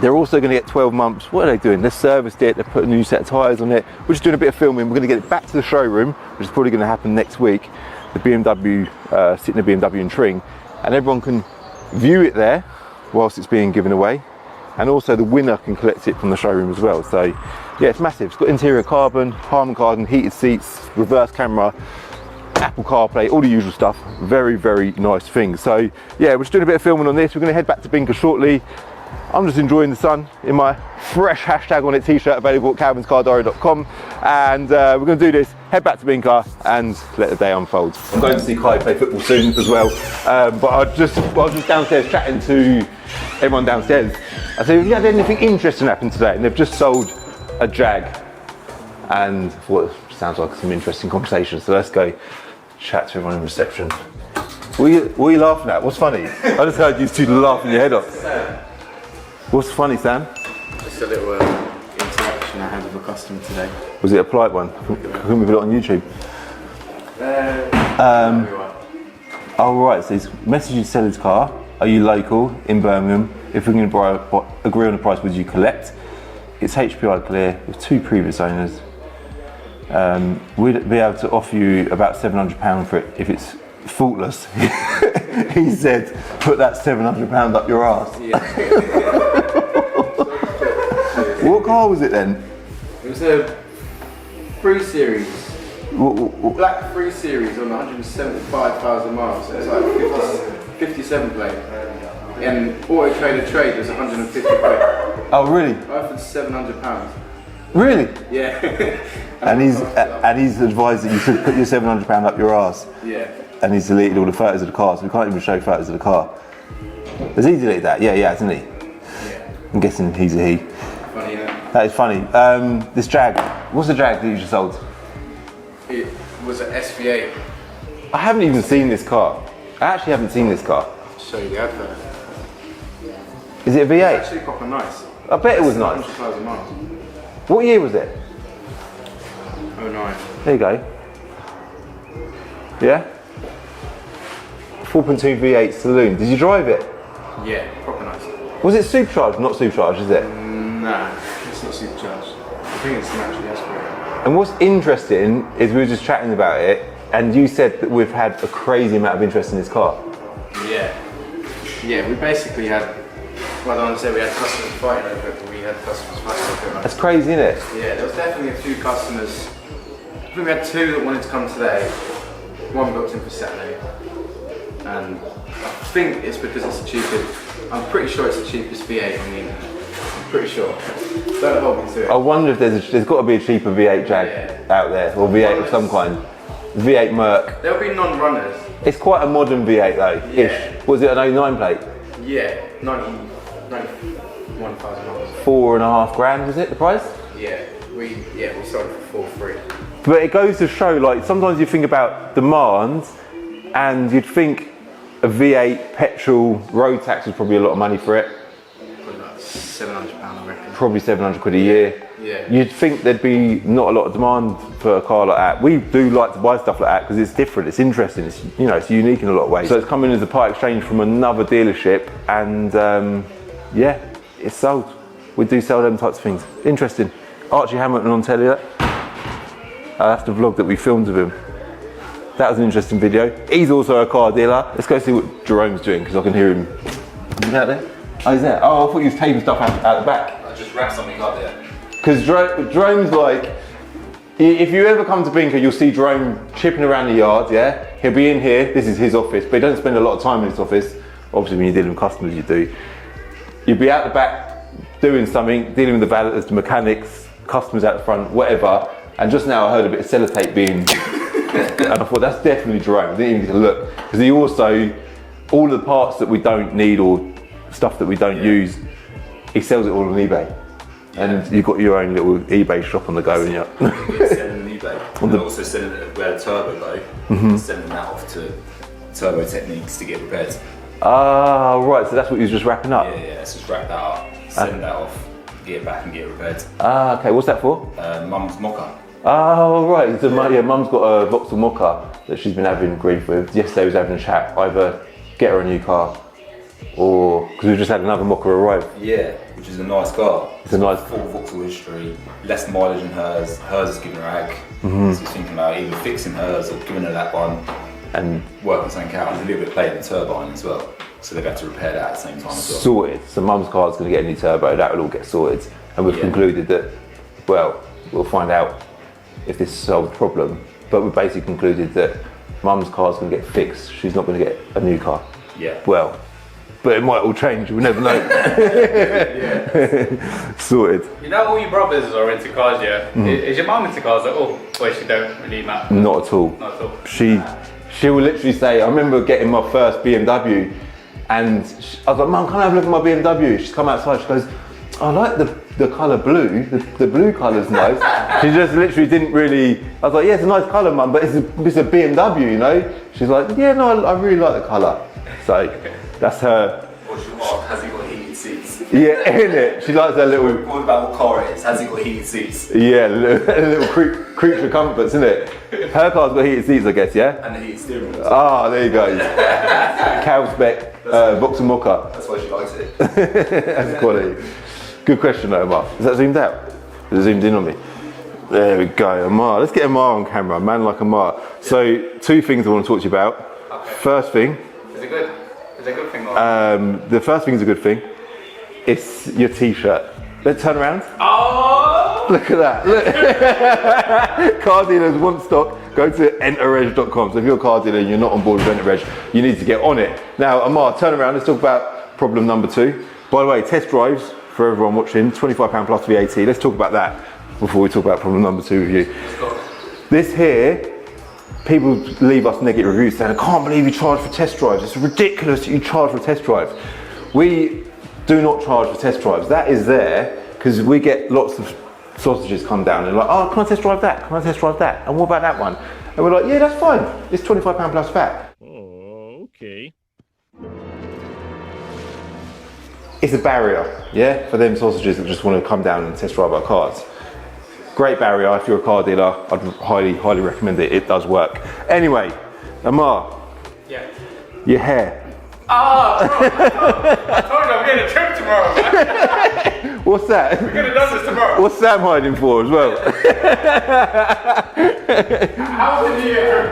They're also going to get 12 months. What are they doing? They've serviced it, they've put a new set of tyres on it. We're just doing a bit of filming. We're going to get it back to the showroom, which is probably going to happen next week. The BMW, sitting the BMW in Tring, and everyone can view it there whilst it's being given away. And also the winner can collect it from the showroom as well. So yeah, it's massive. It's got interior carbon, Harman Kardon, heated seats, reverse camera, Apple CarPlay, all the usual stuff. Very, very nice things. So yeah, we're just doing a bit of filming on this. We're going to head back to Binker shortly. I'm just enjoying the sun in my fresh hashtag on it t-shirt, available at calvinscardiary.com, and we're going to do this, head back to Binker and let the day unfold. I'm going to see Kai play football soon as well, but I was just downstairs chatting to everyone downstairs. I said, have you had anything interesting happen today? And they've just sold a Jag, and what sounds like some interesting conversations, so let's go chat to everyone in reception. What are you laughing at? What's funny? I just heard you two laughing your head off. What's funny, Sam? Just a little interaction I had with a customer today. Was it a polite one? Couldn't we put it on YouTube? Oh right, so he's messaged you to sell his car. Are you local in Birmingham? If we're going to agree on the price, would you collect? It's HPI clear with 2 previous owners. We'd be able to offer you about £700 for it if it's faultless. He said, put that £700 up your arse. Yeah. What car was it then? It was a 3 Series. Black 3 Series on 175,000 miles. So it's like 57 plate. And Auto Trader Trade was 150 quid. Oh really? I offered £700. Really? Yeah. and he's advised that you should put your £700 up your arse. Yeah. And he's deleted all the photos of the car, so we can't even show photos of the car. Has he deleted that? Yeah, hasn't he? Yeah. I'm guessing he's a he. Funny, innit? That is funny. This Jag, what's the Jag that you just sold? It was an SVA. I haven't even seen this car. I actually haven't seen this car. I'll show you the advert. Is it a V8? It's actually proper nice. I bet it was nice. 100,000 miles. What year was it? 09. There you go. Yeah? 4.2 V8 saloon. Did you drive it? Yeah, proper nice. Was it supercharged? Not supercharged, is it? Nah, it's not supercharged. I think it's naturally aspirated. And what's interesting is we were just chatting about it, and you said that we've had a crazy amount of interest in this car. Yeah. Yeah, we basically had, well, I don't want to say we had customers fighting over it, but we had customers fighting over it. That's crazy, isn't it? Yeah, there was definitely a few customers. I think we had 2 that wanted to come today. 1 booked in for Saturday. And I think it's because it's the cheapest. I'm pretty sure it's the cheapest V8 on the internet. I'm pretty sure. Don't hold me to it. I wonder if there's got to be a cheaper V8 Jag out there, or V8 of some kind. V8 Merc. There'll be non-runners. It's quite a modern V8 though, ish. Was it an 09 plate? Yeah, 91,000 miles. 4.5 grand, was it the price? Yeah, we sold it for 4.3. But it goes to show, like, sometimes you think about demand, and you'd think a V8 petrol road tax is probably a lot of money for it. Probably like £700, I reckon. Probably 700 quid a year. Yeah. You'd think there'd be not a lot of demand for a car like that. We do like to buy stuff like that because it's different, it's interesting, it's, you know, it's unique in a lot of ways. So it's coming as a part exchange from another dealership, and yeah, it's sold. We do sell them types of things. Interesting. Archie Hamilton on telly. That's the vlog that we filmed of him. That was an interesting video. He's also a car dealer. Let's go see what Jerome's doing because I can hear him. Is he out there? Oh, is that? Oh, I thought you was taping stuff out the back. I just wrap something up there. Because Jerome's like, if you ever come to Binker, you'll see Jerome chipping around the yard, yeah? He'll be in here, this is his office, but he doesn't spend a lot of time in his office. Obviously when you're dealing with customers, you do. You'll be out the back doing something, dealing with the valeters, the mechanics, customers out the front, whatever. And just now I heard a bit of sellotape being, and I thought that's definitely Jerome. I didn't even get to look. Because he also, all the parts that we don't need or stuff that we don't use, he sells it all on eBay. And you've got your own little eBay shop on the go, and Yeah, selling on eBay. And also selling it, we had a turbo though, sending that off to Turbo Techniques to get repaired. Ah, right, so that's what you was just wrapping up? Yeah, let's just wrap that up, send that off, get it back and get it repaired. Ah, okay, what's that for? Mum's mocha. Oh, right, so yeah, Mum's got a Vauxhall Mocha that she's been having grief with. Yesterday we was having a chat, either get her a new car, or, because we just had another Mocha arrive. Yeah, which is a nice car. It's a nice full Vauxhall history, less mileage than hers. Hers is giving her ag. So we're thinking about either fixing hers or giving her that one and working something out. There's a little bit of play in the turbine as well, so they've had to repair that at the same time as well. Sorted. So Mum's car's going to get a new turbo. That will all get sorted, and we've concluded that. Well, we'll find out if this solves the problem. But we basically concluded that Mum's car's going to get fixed. She's not going to get a new car. Yeah. Well, but it might all change. We never know. Sorted. You know, all your brothers are into cars, yeah? Is your mum into cars at all? Or she don't really matter? Not at all. Not at all. She will literally say, I remember getting my first BMW, and I was like, Mum, can I have a look at my BMW? She's come outside, she goes, I like the colour blue, the blue colour's nice. She just literally didn't really, I was like, yeah, it's a nice colour, Mum, but it's a BMW, you know? She's like, yeah, no, I really like the colour. So that's her. Or she'll ask, has he got heated seats? Yeah, innit? She likes her little. What about what car it is? Has he got heated seats? Yeah, a little creature comforts, isn't it? Her car's got heated seats, I guess, yeah? And the heated steering wheel. Ah, there you go. Cowspec, Vauxhall Mocha. That's why she likes it. That's quality. Good question though, Amar. Is that zoomed out? Is it zoomed in on me? There we go, Amar. Let's get Amar on camera, man like Amar. So, two things I want to talk to you about. Okay. First thing. Is it good? Is it a good thing or? The first thing is a good thing. It's your t-shirt. Let's turn around. Oh! Look at that. Look. Car dealers want stock. Go to enterreg.com. So if you're a car dealer and you're not on board with Enterreg, you need to get on it. Now, Amar, turn around. Let's talk about problem number 2. By the way, test drives for everyone watching, £25 plus VAT. Let's talk about that before we talk about problem number 2 with you. This here, people leave us negative reviews saying, I can't believe you charge for test drives. It's ridiculous that you charge for test drives. We do not charge for test drives. That is there because we get lots of sausages come down and like, oh, can I test drive that? Can I test drive that? And what about that one? And we're like, yeah, that's fine. It's £25 plus VAT. Oh, okay. It's a barrier, yeah, for them sausages that just want to come down and test drive our cars. Great barrier. If you're a car dealer, I'd highly recommend it. It does work. Anyway, Amar. Yeah. Your hair. Oh, bro, I told you I'm getting a trim tomorrow, man. What's that? We're gonna do this tomorrow. What's Sam hiding for as well? How often do you get trim?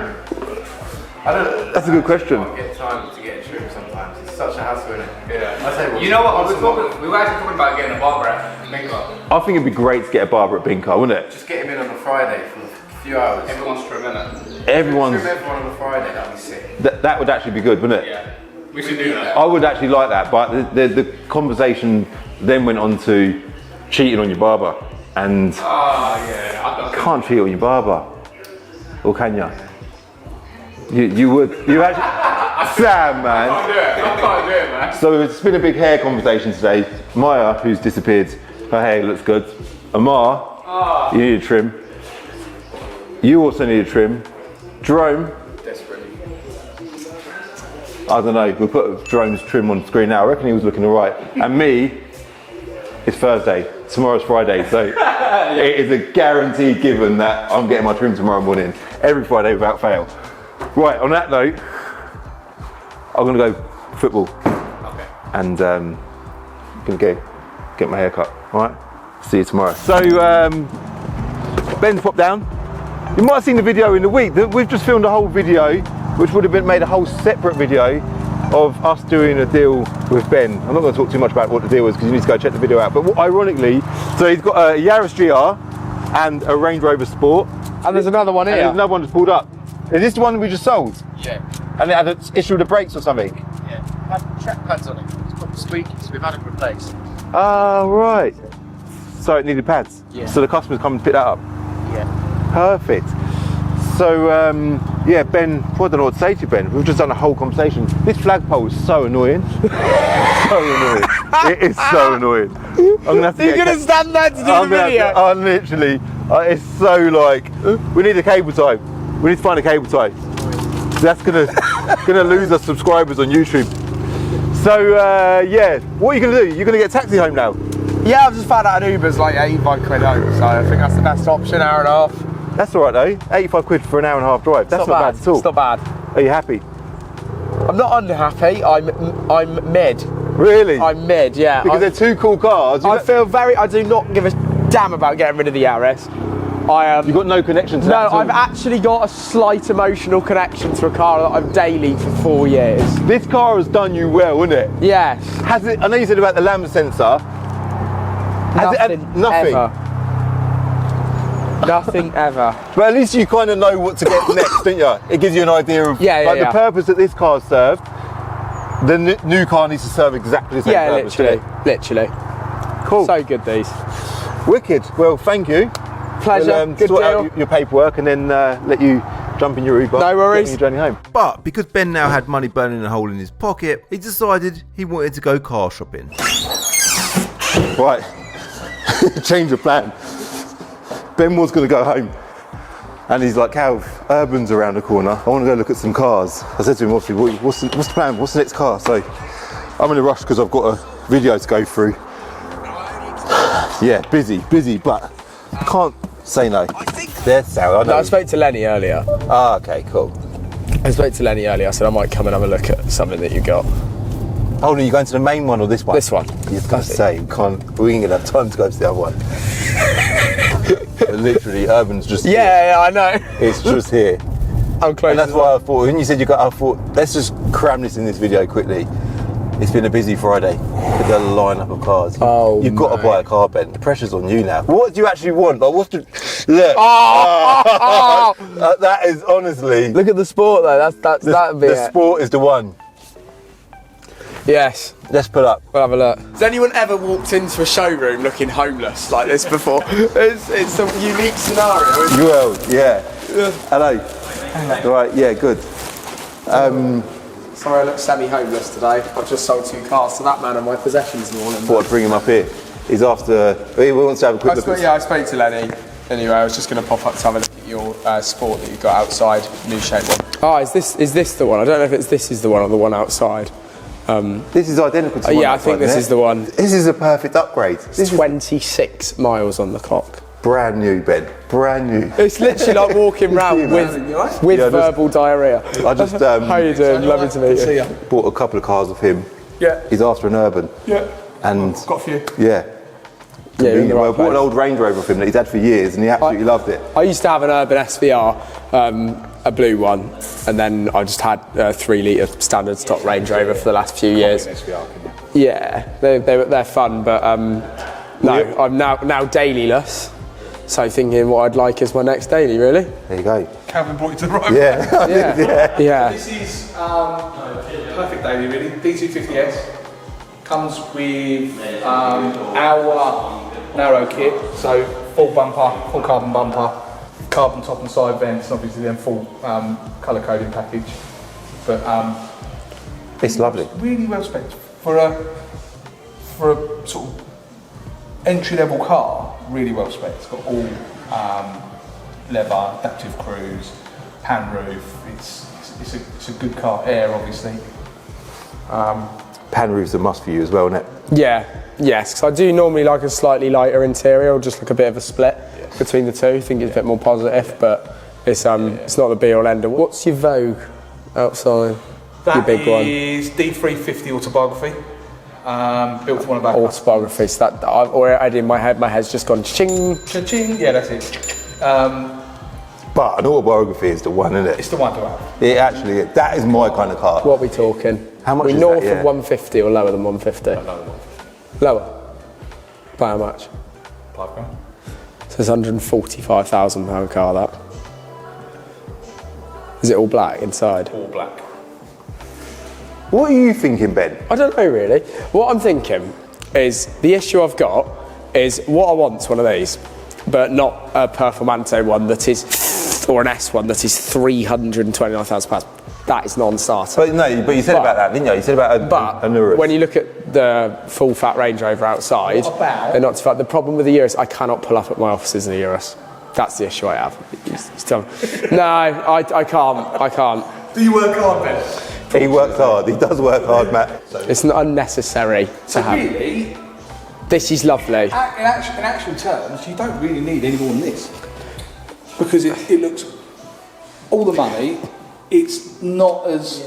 I don't. That's a good question. I get time to get a trim sometimes. It's such a hassle, isn't it? Yeah. I tell you what. You know what? We were actually talking about getting a barber at Binker. I think it'd be great to get a barber at Binker, wouldn't it? Just get him in on a Friday for a few hours. Everyone's trimming it. Everyone's. Trim everyone on a Friday. That'd be sick. That would actually be good, wouldn't it? Yeah. We should do that. I would actually like that, but the conversation then went on to cheating on your barber, and Yeah. I don't can't cheat on your barber, or can you? You would. You actually, Sam, man. I can't do it, man. So it's been a big hair conversation today. Maya, who's disappeared, her hair looks good. Amar, you need a trim. You also need a trim. Jerome. Desperately. I don't know, we'll put Jerome's trim on screen now. I reckon he was looking all right. And me, it's Thursday, tomorrow's Friday, so it is a guarantee given that I'm getting my trim tomorrow morning, every Friday without fail. Right, on that note, I'm gonna go football. Okay. And gonna go get my hair cut, all right? See you tomorrow. So, Ben's popped down. You might have seen the video in the week. We've just filmed a whole video, which would have been made a whole separate video of us doing a deal with Ben. I'm not going to talk too much about what the deal is because you need to go check the video out. But ironically, so he's got a Yaris GR and a Range Rover Sport. And there's another one here. And there's another one that's pulled up. Is this the one we just sold? Yeah. And it had an issue with the brakes or something? Yeah. It had track pads on it. It's got squeaky, so we've had it replaced. Ah, right. So it needed pads? Yeah. So the customers come and pick that up? Yeah. Perfect. So, yeah, Ben, I don't know what to say to you, Ben. We've just done a whole conversation. This flagpole is so annoying. So annoying. It is so annoying. I'm gonna have to You're going to stand there to do the video? I'm literally, it's so like, we need a cable tie. We need to find a cable tie. That's gonna lose us subscribers on YouTube. So, yeah, what are you gonna do? You're gonna get a taxi home now? Yeah, I've just found out an Uber's like 85 quid home, so I think that's the best option, hour and a half. That's all right though, 85 quid for an hour and a half drive. That's not bad at all. It's not bad. Are you happy? I'm not unhappy, I'm mid. Really? I'm mid, yeah. Because they're two cool cars. I do not give a damn about getting rid of the Yaris. You've got no connection to that No, at all? I've actually got a slight emotional connection to a car that I've daily for 4 years. This car has done you well, hasn't it? Yes. Has it? I know you said about the lamp sensor. Has it had nothing? Ever. Nothing ever. But at least you kind of know what to get next, don't you? It gives you an idea of the purpose that this car served. The new car needs to serve exactly the same purpose. Yeah, literally. Cool. So good, these. Wicked. Well, thank you. Pleasure. We'll good sort deal. out your paperwork and then let you jump in your Uber. No worries. Get on your journey home. But because Ben now had money burning a hole in his pocket, he decided he wanted to go car shopping. Right. Change of plan. Ben was going to go home. And he's like, Calv, Urban's around the corner. I want to go look at some cars. I said to him, obviously, what's the plan? What's the next car? So I'm in a rush because I've got a video to go through. Yeah, busy, but can't say no. They're sour. I know. No, I spoke to Lenny earlier. Ah, okay, cool. I spoke to Lenny earlier. I said I might come and have a look at something that you got. Oh, no, you going to the main one or this one? This one. You're going to say, we ain't going to have time to go to the other one. Literally, Urban's just here. Yeah, I know. It's just here. I'm close. And that's why I thought, when you said I thought, let's just cram this in this video quickly. It's been a busy Friday. With the lineup of cars. Oh, you've got to buy a car, Ben. The pressure's on you now. What do you actually want? Like, what's the... Look. That is honestly... Look at the Sport though, that'd be The Sport is the one. Yes. Let's put up. We'll have a look. Has anyone ever walked into a showroom looking homeless like this before? It's a unique scenario, isn't it? Well, yeah. Hello. Right, yeah, good. Sorry, I look semi-homeless today. I've just sold 2 cars to that man and my possessions and all. Thought I'd bring him up here. He's after... He wants to have a quick look. I spoke to Lenny. Anyway, I was just going to pop up to have a look at your Sport that you've got outside, new shape one. Oh, is this the one? I don't know if this is the one or the one outside. This is identical to the one yeah, I outside, think this is the one. This is a perfect upgrade. It's 26 miles on the clock. Brand new, Ben. Brand new. It's literally like walking round with verbal diarrhea. I just... How you doing? Lovely to meet you. Bought a couple of cars off him. Yeah. He's after an Urban. Yeah. And... Got a few. Yeah. Yeah, you're in the right I bought an place. old Range Rover off him that he's had for years and he absolutely loved it. I used to have an Urban SVR, a blue one, and then I just had a 3 litre standard stock Range Rover for the last few years. Yeah, they're fun, but no, I'm now dailyless. So thinking what I'd like is my next daily, really. There you go. Calvin brought you to the right. Yeah. Yeah. This is perfect daily, really. D250S comes with our narrow kit, so full bumper, full carbon bumper, carbon top and side vents, and obviously then full colour coding package. But It's lovely. really well spec for a sort of entry level car. Really well spec. It's got all leather, adaptive cruise, pan roof. It's a good car. Air, obviously. Pan roof's a must for you as well, isn't it? Yeah, yes, because I do normally like a slightly lighter interior, or just like a bit of a split between the two. I think it's a bit more positive, but it's not the be all end all. What's your Vogue outside? Your big one? That is D350 autobiography. Built for one of our Autobiography. So that I've already had in my head. My head's just gone ching. Cha-ching. Yeah, that's it. But an autobiography is the one, isn't it? It's the one to have. It actually, that is my kind of car. What are we talking? How much We're is north that? Yeah. of 150 or lower than 150? Lower. By how much? £5 grand. So it's £145,000 car, that. Is it all black inside? All black. What are you thinking, Ben? I don't know really. What I'm thinking is the issue I've got is what I want's one of these, but not a Performante one that is, or an S one that is £329,000. That is non-starter. But no, but you said about that, didn't you? You said about a Urus. When you look at the full fat Range Rover outside, What about- they're not too fat. The problem with the Urus, I cannot pull up at my offices in a Urus. That's the issue I have. No, I can't. Do you work hard, Ben? He works hard. He does work hard, Matt. It's not unnecessary to have. Really, This is lovely. in actual terms, you don't really need any more than this. Because it looks, all the money, it's not as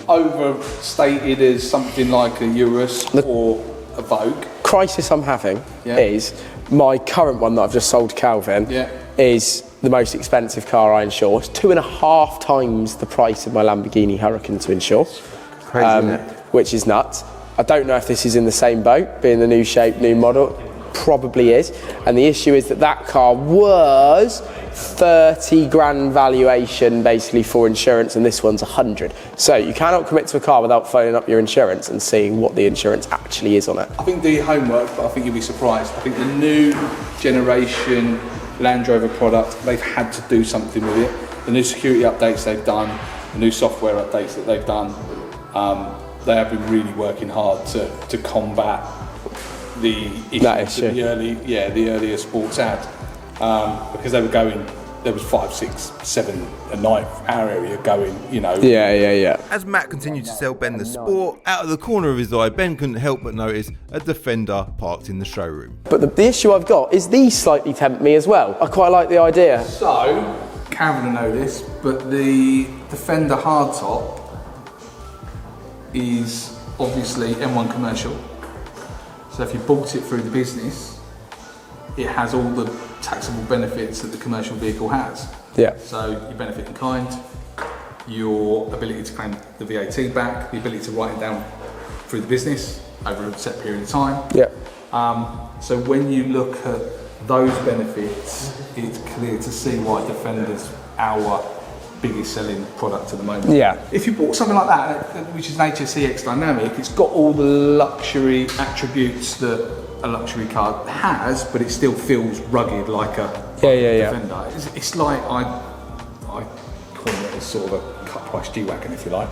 overstated as something like a Urus or a Vogue. Crisis I'm having Yeah. is my current one that I've just sold to Calvin Yeah. is the most expensive car I insure. It's 2.5 times the price of my Lamborghini Huracan to insure, Crazy, isn't it? which is nuts. I don't know if this is in the same boat, being the new shape, new model. Probably is. And the issue is that that car was 30 grand valuation basically for insurance, and this one's 100. So you cannot commit to a car without phoning up your insurance and seeing what the insurance actually is on it. I think do your homework, but I think you'll be surprised. I think the new generation Land Rover product, they've had to do something with it. The new security updates they've done, the new software updates that they've done, they have been really working hard to combat the issues That issue. the earlier sports had, because they were going. There was 5, 6, 7 a night our area going. Yeah. As Matt continued to sell Ben the Sport, out of the corner of his eye, Ben couldn't help but notice a Defender parked in the showroom. But the issue I've got is these slightly tempt me as well. I quite like the idea. So, Cameron will know this, but the Defender hardtop is obviously M1 commercial. So if you bought it through the business, it has all the taxable benefits that the commercial vehicle has. Yeah. So your benefit in kind, your ability to claim the VAT back, the ability to write it down through the business over a set period of time. Yeah. So when you look at those benefits, it's clear to see why Defender's our biggest selling product at the moment. Yeah. If you bought something like that, which is an HSEX Dynamic, it's got all the luxury attributes that a luxury car has, but it still feels rugged like a Defender. It's like I call it as sort of a cut price G-Wagon, if you like.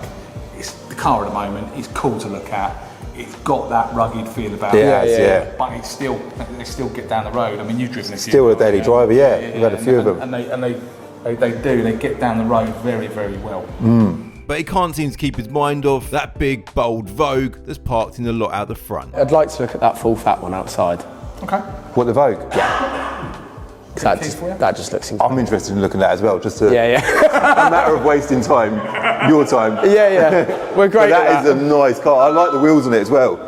It's the car at the moment. It's cool to look at. It's got that rugged feel about it. But they still get down the road. I mean, you've driven a few. Still a daily driver, yeah. We've had a few of them. And they get down the road very, very well. But he can't seem to keep his mind off that big, bold Vogue that's parked in the lot out the front. I'd like to look at that full fat one outside. Okay. What, the Vogue? That just looks incredible. I'm interested in looking at that as well, just to Yeah. a matter of wasting time, your time. Yeah. We're great But at that is a nice car. I like the wheels on it as well.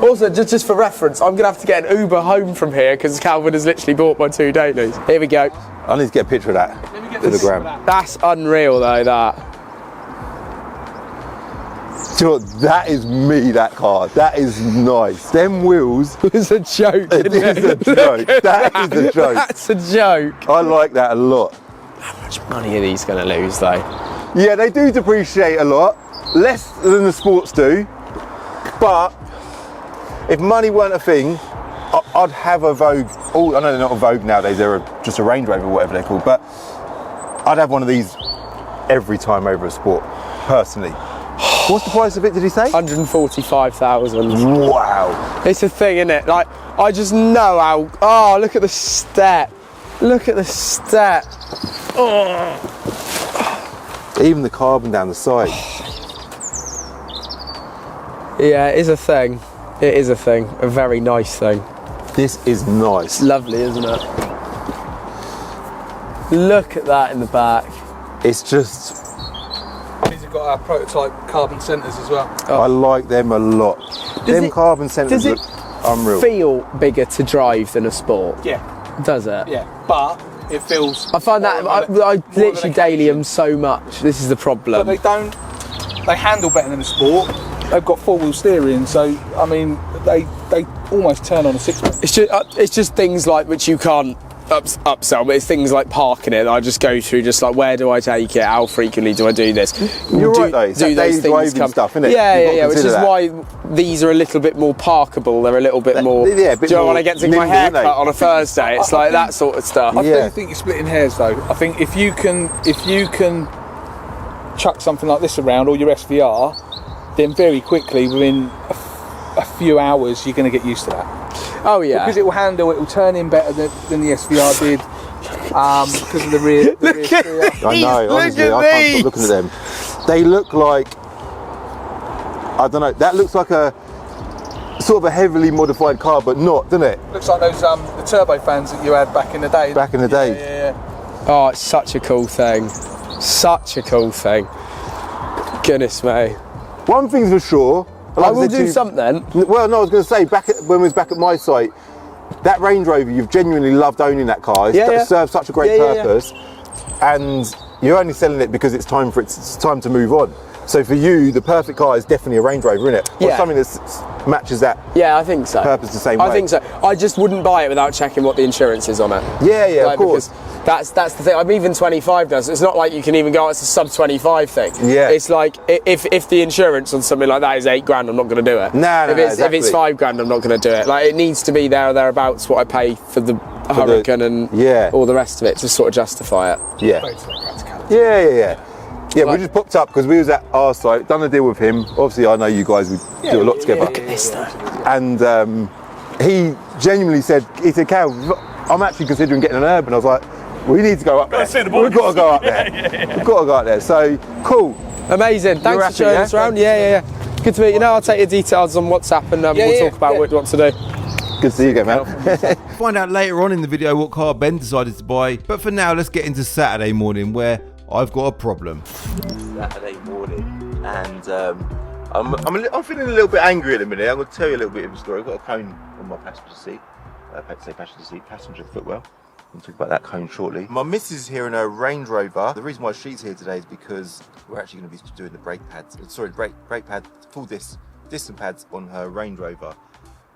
Also, just for reference, I'm going to have to get an Uber home from here because Calvin has literally bought my 2 dailies. Here we go. I need to get a picture of that to the gram. That's unreal though, that. Do you know what? That is me, that car. That is nice. Them wheels. It's a joke, It isn't is a joke. That is a joke. That's a joke. I like that a lot. How much money are these going to lose though? Yeah, they do depreciate a lot. Less than the sports do. But if money weren't a thing, I'd have a Vogue. Oh, I know they're not a Vogue nowadays. They're just a Range Rover, whatever they're called. But I'd have one of these every time over a Sport, personally. What's the price of it, did he say? 145,000. Wow. It's a thing, isn't it? Like, I just know how. Oh, look at the step. Look at the step. Oh. Even the carbon down the side. Yeah, it is a thing. It is a thing. A very nice thing. This is nice. Lovely, isn't it? Look at that in the back. It's just, These have got our prototype carbon centres as well. I like them a lot. Them carbon centres Does it look unreal. feel bigger to drive than a Sport? Yeah, Does it? yeah. But it feels. I find that I literally daily them so much. This is the But problem. they don't. they handle better than the Sport. They've got 4-wheel steering, so I mean, they almost turn on a 6-speed. It's just things like which you can't upsell, but it's things like parking it that I just go through, just like where do I take it, how frequently do I do this? You're right though, it's that daily driving stuff, isn't it? Yeah, which is why these are a little bit more parkable, they're a little bit more, do you know, when I get to my haircut on a Thursday, it's like that sort of stuff. I do think you're splitting hairs though. I think if you can chuck something like this around, or your SVR, then very quickly, within a few hours, you're going to get used to that. Oh yeah, because it will turn in better than the SVR did, because of the rear steer. I know, honestly, I can't stop looking at them. They look like, I don't know, that looks like a sort of a heavily modified car, but not, doesn't it? Looks like those the turbo fans that you had back in the day. Back in the day. Yeah. Oh, it's such a cool thing. Such a cool thing. Goodness me. One thing's for sure. I will do something. Well, no, I was going to say, when we was back at my site, that Range Rover, you've genuinely loved owning that car. It serves such a great purpose, and you're only selling it because it's time to move on. So for you, the perfect car is definitely a Range Rover, isn't it? Or something that matches that. Yeah, I think so. Purpose the same way. I think so. I just wouldn't buy it without checking what the insurance is on it. Yeah, of course. That's the thing. I'm even 25 now, so it's not like you can even go, it's a sub 25 thing. Yeah. It's like, if the insurance on something like that is £8,000, I'm not going to do it. If it's £5,000, I'm not going to do it. Like, it needs to be there or thereabouts what I pay for the Hurricane and all the rest of it to sort of justify it. Yeah, we just popped up because we was at our site, done a deal with him. Obviously, I know you guys would do a lot together. Look at this though. And he genuinely said, Cal, I'm actually considering getting an Urban. I was like, we need to go up there. We've got to go up there. We've got to go up there. So, cool. Amazing. Thanks for showing us around. Yeah. Good to meet you. Now I'll take your details on WhatsApp and we'll talk about what to do. Good to see you again, man. Find out later on in the video what car Ben decided to buy. But for now, let's get into Saturday morning where I've got a problem. Saturday morning, and I'm feeling a little bit angry at the minute. I'm going to tell you a little bit of a story. I've got a cone on my passenger seat. Passenger footwell. We'll talk about that cone shortly. My missus is here in her Range Rover. The reason why she's here today is because we're actually going to be doing the brake pads. Brake pad, full distance pads on her Range Rover.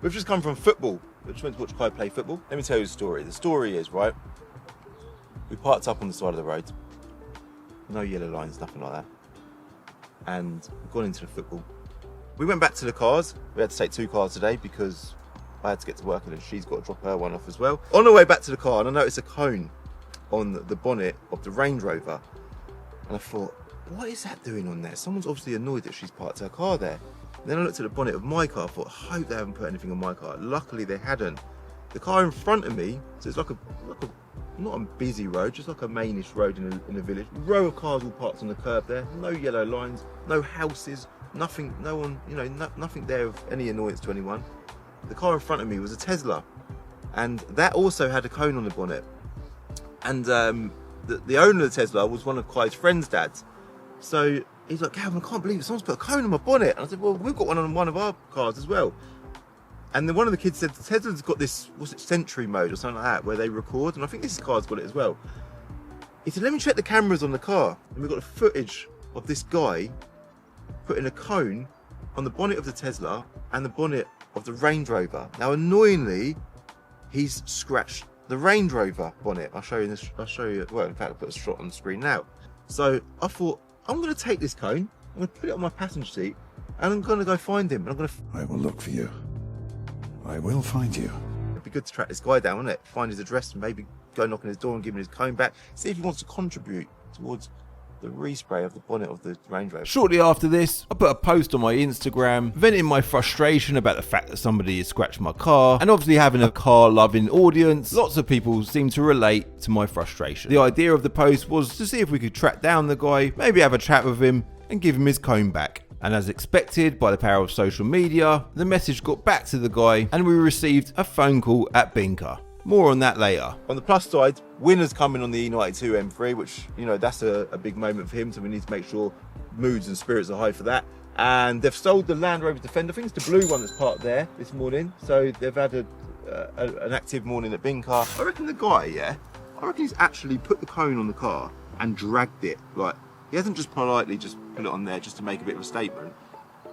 We've just come from football. We just went to watch Kai play football. Let me tell you the story. The story is, right, we parked up on the side of the road. No yellow lines, nothing like that. And we've gone into the football. We went back to the cars. We had to take 2 cars today because I had to get to work and then she's got to drop her one off as well. On the way back to the car, and I noticed a cone on the bonnet of the Range Rover. And I thought, what is that doing on there? Someone's obviously annoyed that she's parked her car there. And then I looked at the bonnet of my car. I thought, I hope they haven't put anything on my car. Luckily, they hadn't. The car in front of me, so it's like a not a busy road, just like a mainish road in a village. Row of cars all parked on the curb there. No yellow lines, no houses, nothing, no one, nothing there of any annoyance to anyone. The car in front of me was a Tesla, and that also had a cone on the bonnet. And the owner of the Tesla was one of Kai's friend's dads. So he's like, Calvin, I can't believe it. Someone's put a cone on my bonnet. And I said, well, we've got one on one of our cars as well. And then one of the kids said, Tesla's got this, what's it, Sentry mode or something like that, where they record, and I think this car's got it as well. He said, let me check the cameras on the car. And we've got the footage of this guy putting a cone on the bonnet of the Tesla and the bonnet of the Range Rover. Now, annoyingly, he's scratched the Range Rover bonnet. I'll show you, well, in fact, I'll put a shot on the screen now. So I thought, I'm going to take this cone, I'm going to put it on my passenger seat, and I'm going to go find him. And I'm going to... I will look for you. I will find you. It'd be good to track this guy down, wouldn't it? Find his address and maybe go knock on his door and give him his cone back. See if he wants to contribute towards the respray of the bonnet of the Range Rover. Shortly after this, I put a post on my Instagram venting my frustration about the fact that somebody has scratched my car, and obviously having a car-loving audience, lots of people seem to relate to my frustration. The idea of the post was to see if we could track down the guy, maybe have a chat with him, and give him his cone back. And as expected, by the power of social media, the message got back to the guy and we received a phone call at Binker. More on that later. On the plus side, Winner's coming on the E92 M3, which, that's a big moment for him, so we need to make sure moods and spirits are high for that. And they've sold the Land Rover Defender. I think it's the blue one that's parked there this morning. So they've had an active morning at Binker. I reckon the guy, I reckon he's actually put the cone on the car and dragged it, like, He hasn't just politely just put it on there just to make a bit of a statement.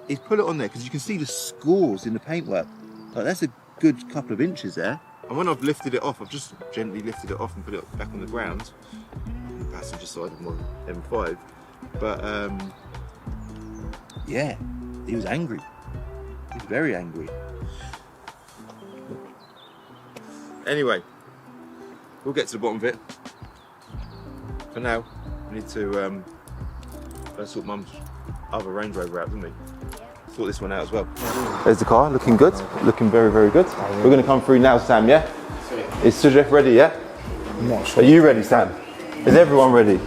He's put it on there because you can see the scores in the paintwork. Like, that's a good couple of inches there. And when I've lifted it off, I've just gently lifted it off and put it back on the ground. On the passenger side of my M5. But yeah, he was angry. He was very angry. Anyway, we'll get to the bottom of it. For now, we need to let's sort Mum's other Range Rover out, didn't we? Sort this one out as well. There's the car, looking good, looking very, very good. We're going to come through now, Sam, yeah? Is Sujef ready, yeah? I'm not sure. Are you ready, Sam? Is everyone ready?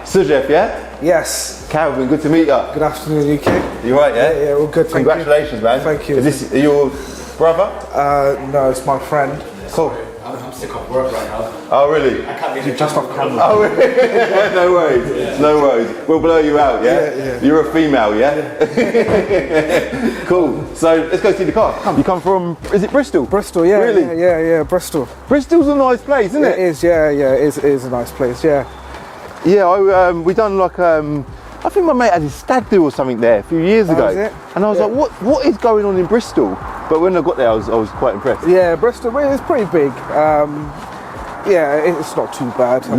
Sujef, yeah? Yes. Calvin, good to meet you. Good afternoon, UK. You right, yeah? Yeah, all good, thank you. Congratulations, man. Thank you. Is this your brother? No, it's my friend. Cool. I'm sick of work right now. Oh, really? I can't be Just off camera. Oh, really? No worries, no worries. We'll blow you out, yeah? You're a female, yeah? Cool. So let's go see the car. You come from, is it Bristol? Bristol, yeah. Really? Yeah, Bristol. Bristol's a nice place, isn't it? It is, yeah, it is a nice place, yeah. Yeah, we done like, I think my mate had his stag do or something there a few years ago. is it? And I was like, what is going on in Bristol? But when I got there, I was quite impressed. Yeah, Bristol, well, it's pretty big. Yeah, it's not too bad. I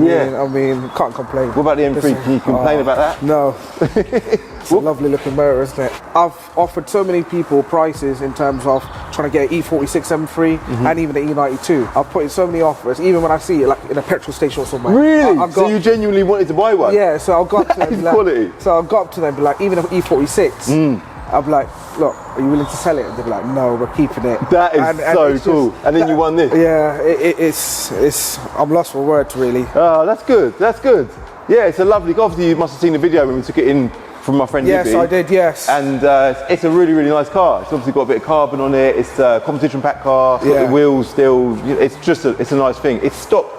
mean, can't complain. What about the M3? Can you complain about that? No. It's a lovely looking motor, isn't it? I've offered so many people prices in terms of trying to get an E46 M3 and even an E92. I've put in so many offers, even when I see it like in a petrol station or somewhere. Really? So you genuinely wanted to buy one? Yeah, so I'll go up to them. Quality. So I'll go up to them and be like, even an E46, I'll be like, look, are you willing to sell it? And they'll be like, no, we're keeping it. That is so cool. And then you won this? Yeah, it's I'm lost for words, really. Oh, that's good, that's good. Yeah, it's a lovely car. Obviously, you must have seen the video when we took it in from my friend Yes, Libby. I did, yes. And it's a really, really nice car. It's obviously got a bit of carbon on it. It's a competition pack car. It's got the wheels still. It's just it's a nice thing. It's stopped.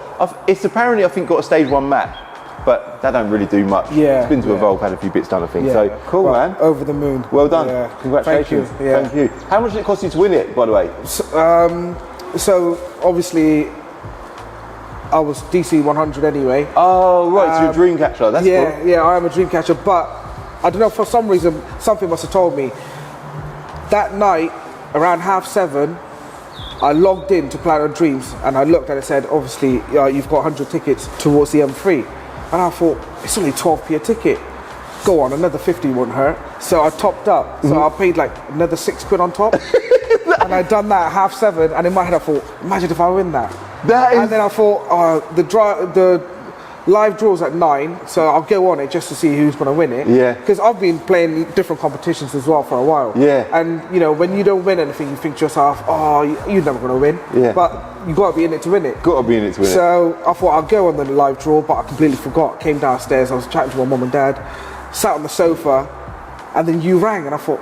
It's apparently, I think, got a stage 1 matte. But that don't really do much. Yeah, it's been to Evolve, had a few bits done, I think. So cool, well, man. Over the moon. Well done. Yeah. Congratulations. Thank you. Yeah. Thank you. How much did it cost you to win it, by the way? So obviously, I was DC 100 anyway. Oh right, so you're a dream catcher. That's cool. Yeah, I am a dream catcher. But I don't know, for some reason, something must have told me that night around 7:30. I logged in to Planet Dreams and I looked and it said, obviously, you've got 100 tickets towards the M3. And I thought, it's only 12p a ticket. Go on, another 50 wouldn't hurt. So I topped up. So I paid like another £6 on top. And I done that at 7:30. And in my head I thought, imagine if I win that. And then I thought, the live draws at 9, so I'll go on it just to see who's going to win it. Yeah. Because I've been playing different competitions as well for a while. Yeah. And you know, when you don't win anything, you think to yourself, oh, you're never going to win. Yeah. But you got to be in it to win it. Got to be in it to win it. So I thought I'll go on the live draw, but I completely forgot. Came downstairs, I was chatting to my mum and dad, sat on the sofa, and then you rang, and I thought,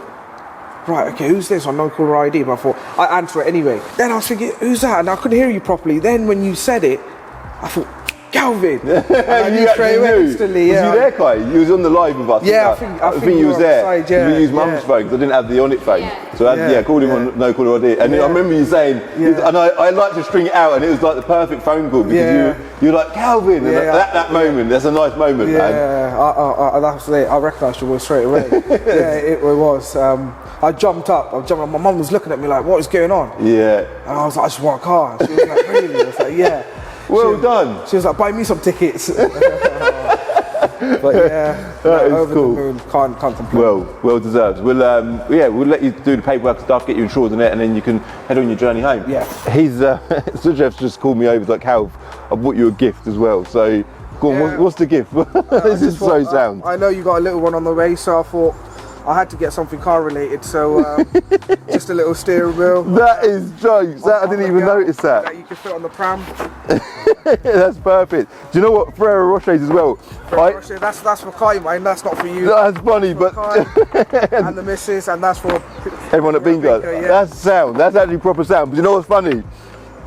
right, okay, who's this? On no caller ID, but I thought I answer it anyway. Then I was thinking, who's that? And I couldn't hear you properly. Then when you said it, I thought, Calvin. You straight away instantly. Was you there, Kai? You was on the live with us. Yeah, I think you was there. Side, yeah, we used Mum's phone because I didn't have the on it phone. So I called him on no caller ID. And I remember you saying, and I like to string it out, and it was like the perfect phone call because you're like Calvin. And that moment, that's a nice moment, man. Yeah, that's it. I recognised your voice straight away. It was. I jumped up. My mum was looking at me like, what is going on? Yeah. And I was like, I just want a car. She was like, really? I was like, yeah. Well done. She was like, buy me some tickets. But yeah, over cool. the moon, can't complain. Well deserved. We'll let you do the paperwork and stuff, get you insured on it, and then you can head on your journey home. Yeah. He's Sujef's just called me over like, Cal, I bought you a gift as well. So go on, what's the gift? This is so sound. I know you got a little one on the way, so I thought I had to get something car related, so just a little steering wheel. That is jokes. I didn't even notice that. That you can fit on the pram. That's perfect. Do you know what? Ferrero Rochers as well. Rocher, that's for Kai, mate. That's not for you. That's funny, but and the missus, and that's for everyone at Bingo. Yeah. That's sound. That's actually proper sound. But you know what's funny?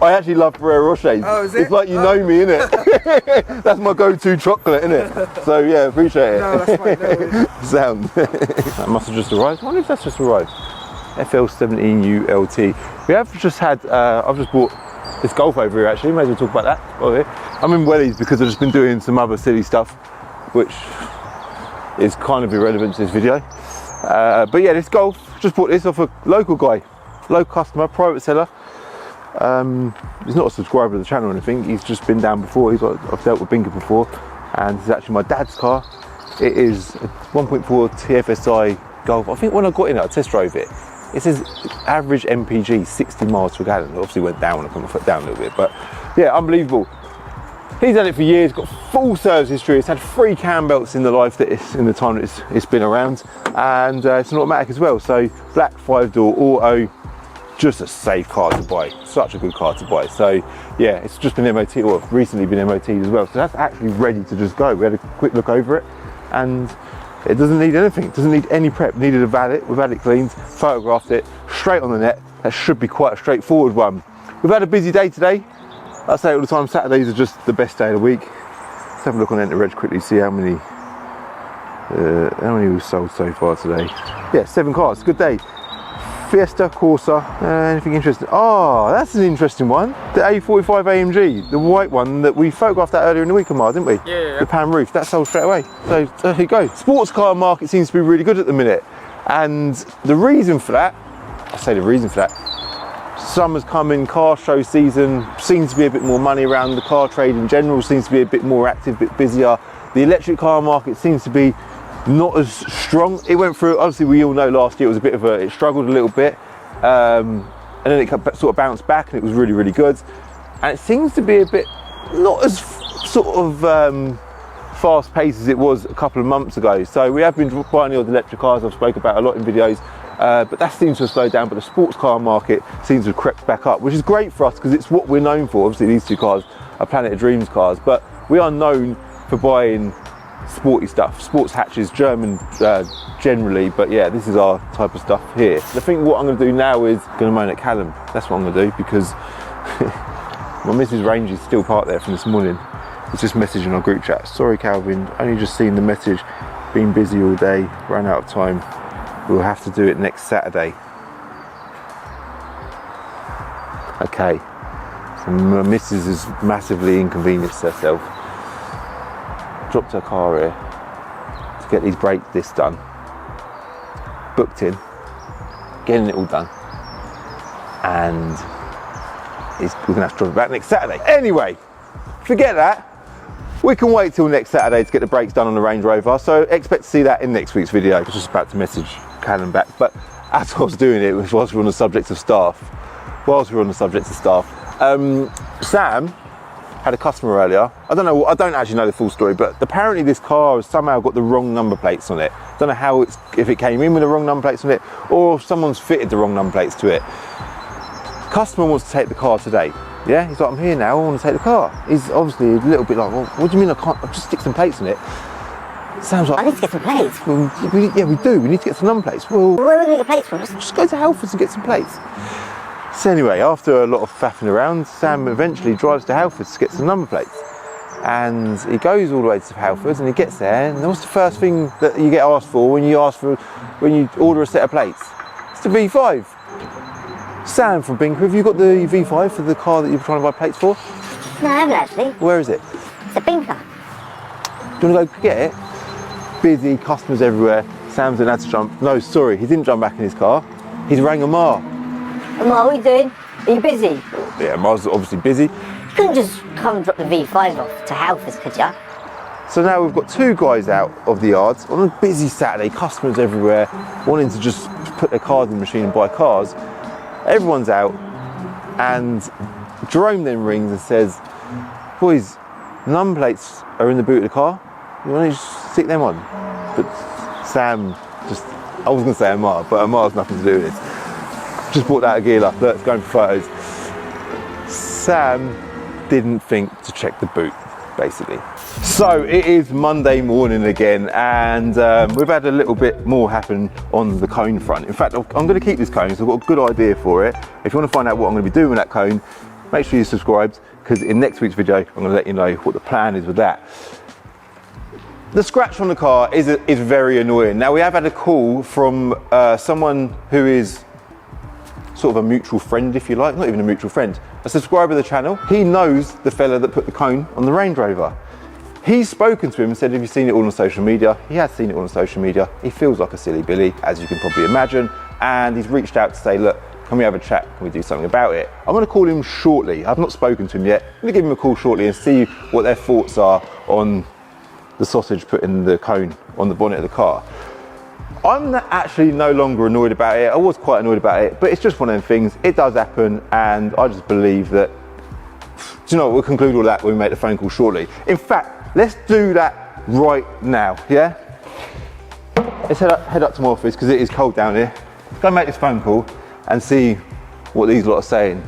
I actually love Ferrero Rochers. Oh, is it? It's like you know me, innit? That's my go-to chocolate, innit? So yeah, appreciate it. No, that's fine. No, sound. That must have just arrived. I wonder if that's just arrived. FL17ULT. We have just had, I've just bought this Golf over here actually. May as well talk about that over here. I'm in wellies because I've just been doing some other silly stuff, which is kind of irrelevant to this video. But yeah, this Golf, just bought this off a local guy, local customer, private seller. He's not a subscriber of the channel or anything, he's just been down before. I've dealt with Binker before, and it's actually my dad's car. It is a 1.4 TFSI Golf. I think when I got in it, I test drove it. It says average MPG 60 miles per gallon. It obviously went down when I put my foot down a little bit, but yeah, unbelievable. He's had it for years, got full service history. It's had 3 cam belts in the life that in the time that it's been around, and it's an automatic as well. So black 5-door auto, just a safe car to buy. Such a good car to buy. So yeah, it's just been MOT, or recently been MOT'd as well. So that's actually ready to just go. We had a quick look over it, and it doesn't need anything. It doesn't need any prep. Needed a valet. We've had it cleaned, photographed it, straight on the net. That should be quite a straightforward one. We've had a busy day today. I say all the time, Saturdays are just the best day of the week. Let's have a look on Enter Reg quickly, see how many we've sold so far today. Yeah, 7 cars, good day. Fiesta, Corsa, anything interesting? Oh, that's an interesting one. The A45 AMG, the white one that we photographed that earlier in the week, Amar, didn't we? Yeah. The pan roof, that sold straight away. So there you go. Sports car market seems to be really good at the minute. And the reason for that, I say the reason for that, summer's coming, car show season, seems to be a bit more money around. The car trade in general seems to be a bit more active, a bit busier. The electric car market seems to be not as strong. It went through, obviously we all know last year it was a bit of it struggled a little bit, and then it sort of bounced back, and it was really, really good. And it seems to be a bit not as sort of fast paced as it was a couple of months ago. So we have been buying the odd electric cars, I've spoken about a lot in videos, but that seems to have slowed down. But the sports car market seems to have crept back up, which is great for us because it's what we're known for. Obviously these 2 cars are Planet of Dreams cars, but we are known for buying sporty stuff, sports hatches, German generally, but yeah, this is our type of stuff here. I think what I'm going to do now is going to moan at Callum. That's what I'm going to do, because my Mrs. Range is still parked there from this morning. It's just messaging our group chat. Sorry Calvin, only just seen the message, been busy all day, ran out of time. We'll have to do it next Saturday. Okay, so my Mrs. has massively inconvenienced herself. Dropped her car here to get these brake discs done. Booked in, getting it all done, and we're gonna have to drop it back next Saturday. Anyway, forget that. We can wait till next Saturday to get the brakes done on the Range Rover, so expect to see that in next week's video. I was just about to message Callum back, but as I was doing it, whilst we're on the subject of staff, Sam had a customer earlier. I don't actually know the full story, but apparently this car has somehow got the wrong number plates on it. Don't know how if it came in with the wrong number plates on it, or if someone's fitted the wrong number plates to it. Customer wants to take the car today. Yeah, he's like, I'm here now, I want to take the car. He's obviously a little bit like, well, what do you mean I can't? I'll just stick some plates on it. Sam's like, I need to get some plates. Well, yeah, we do. We need to get some number plates. Well, where are we going to get plates from? Just go to Halfords and get some plates. So anyway, after a lot of faffing around, Sam eventually drives to Halfords to get some number plates. And he goes all the way to Halfords, and he gets there, and what's the first thing that you get asked for when you order a set of plates? It's the V5. Sam from Binker, have you got the V5 for the car that you're trying to buy plates for? No, I haven't actually. Where is it? It's a Binker. Do you want to go get it? Busy, customers everywhere. Sam's had to jump. No, sorry, he didn't jump back in his car. He's rang Amar. Amar, what are you doing? Are you busy? Yeah, Amar's obviously busy. You couldn't just come and drop the V5 off to Halfords, could ya? So now we've got 2 guys out of the yards on a busy Saturday, customers everywhere, wanting to just put their cars in the machine and buy cars. Everyone's out, and Jerome then rings and says, boys, number plates are in the boot of the car. You want to just stick them on? But Sam I was going to say Amar, but Amar's nothing to do with this. Just bought out a gear lock, let's go for photos. Sam didn't think to check the boot, basically. So it is Monday morning again, and we've had a little bit more happen on the cone front. In fact, I'm going to keep this cone, so I've got a good idea for it. If you want to find out what I'm going to be doing with that cone, make sure you're subscribed, because in next week's video, I'm going to let you know what the plan is with that. The scratch on the car is very annoying. Now, we have had a call from someone who is sort of a mutual friend, if you like, not even a mutual friend, a subscriber of the channel. He knows the fella that put the cone on the Range Rover. He's spoken to him and said, have you seen it all on social media? He has seen it all on social media. He feels like a silly Billy, as you can probably imagine. And he's reached out to say, look, can we have a chat? Can we do something about it? I'm going to call him shortly. I've not spoken to him yet. I'm going to give him a call shortly and see what their thoughts are on the sausage put in the cone on the bonnet of the car. I'm actually no longer annoyed about it. I was quite annoyed about it, but it's just one of them things. It does happen, and I just believe that, do you know what, we'll conclude all that when we make the phone call shortly. In fact, let's do that right now, yeah? Let's head up to my office, because it is cold down here. Let's go make this phone call and see what these lot are saying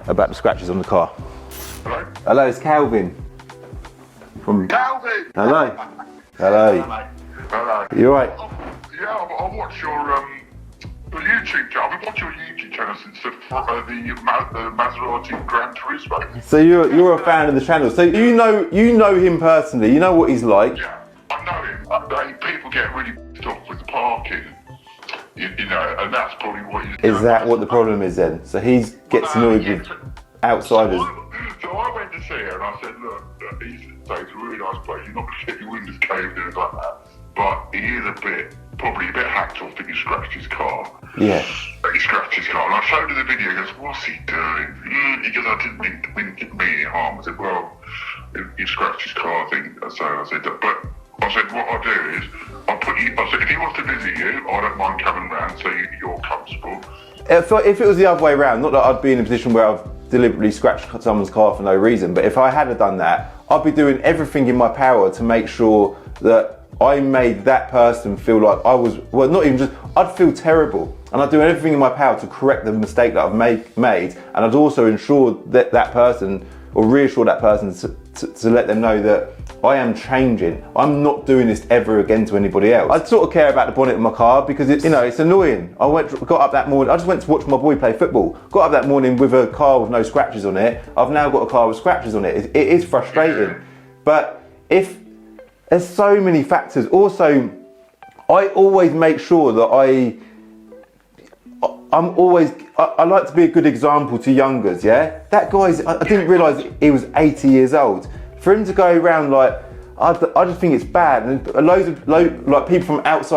about the scratches on the car. Hello? Hello, it's Calvin. From Calvin! Hello. Hello. Hello. You alright? Yeah, I watch your YouTube channel. I've been watching your YouTube channel since the Maserati Gran Turismo. So you're a fan of the channel. So you know him personally. You know what he's like. Yeah, I know him. People get really pissed off with the parking. You know, and that's probably what he's Is that what the problem is then? So he gets annoyed with outsiders. So I went to see her and I said, look, it's a really nice place. You're not going to get your windows caved in like that. But he is probably a bit hacked off that he scratched his car. Yeah. He scratched his car. And I showed her the video. He goes, what's he doing? He goes, I didn't mean any harm. I said, well, he scratched his car, I think. So I said, but I said, what I'll do is, I said, if he wants to visit you, I don't mind coming round so you're comfortable. If it was the other way around, not that I'd be in a position where I've deliberately scratched someone's car for no reason, but if I had done that, I'd be doing everything in my power to make sure that I made that person feel like I was, well, not even just, I'd feel terrible. And I'd do everything in my power to correct the mistake that I've made. And I'd also ensure that that person, or reassure that person to let them know that I am changing. I'm not doing this ever again to anybody else. I sort of care about the bonnet of my car because it's annoying. Got up that morning, I just went to watch my boy play football. Got up that morning with a car with no scratches on it. I've now got a car with scratches on it. It is frustrating. But if there's so many factors. Also, I always make sure that I like to be a good example to youngers, yeah? That guy's, I didn't realise he was 80 years old. For him to go around like, I just think it's bad. And loads of people from out of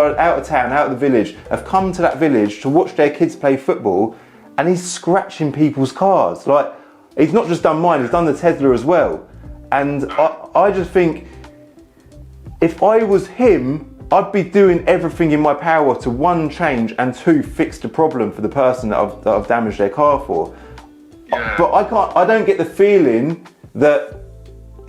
town, out of the village, have come to that village to watch their kids play football, and he's scratching people's cars. Like, he's not just done mine, he's done the Tesla as well. And I just think, if I was him, I'd be doing everything in my power to, one, change, and two, fix the problem for the person that I've damaged their car for. Yeah. But I don't get the feeling that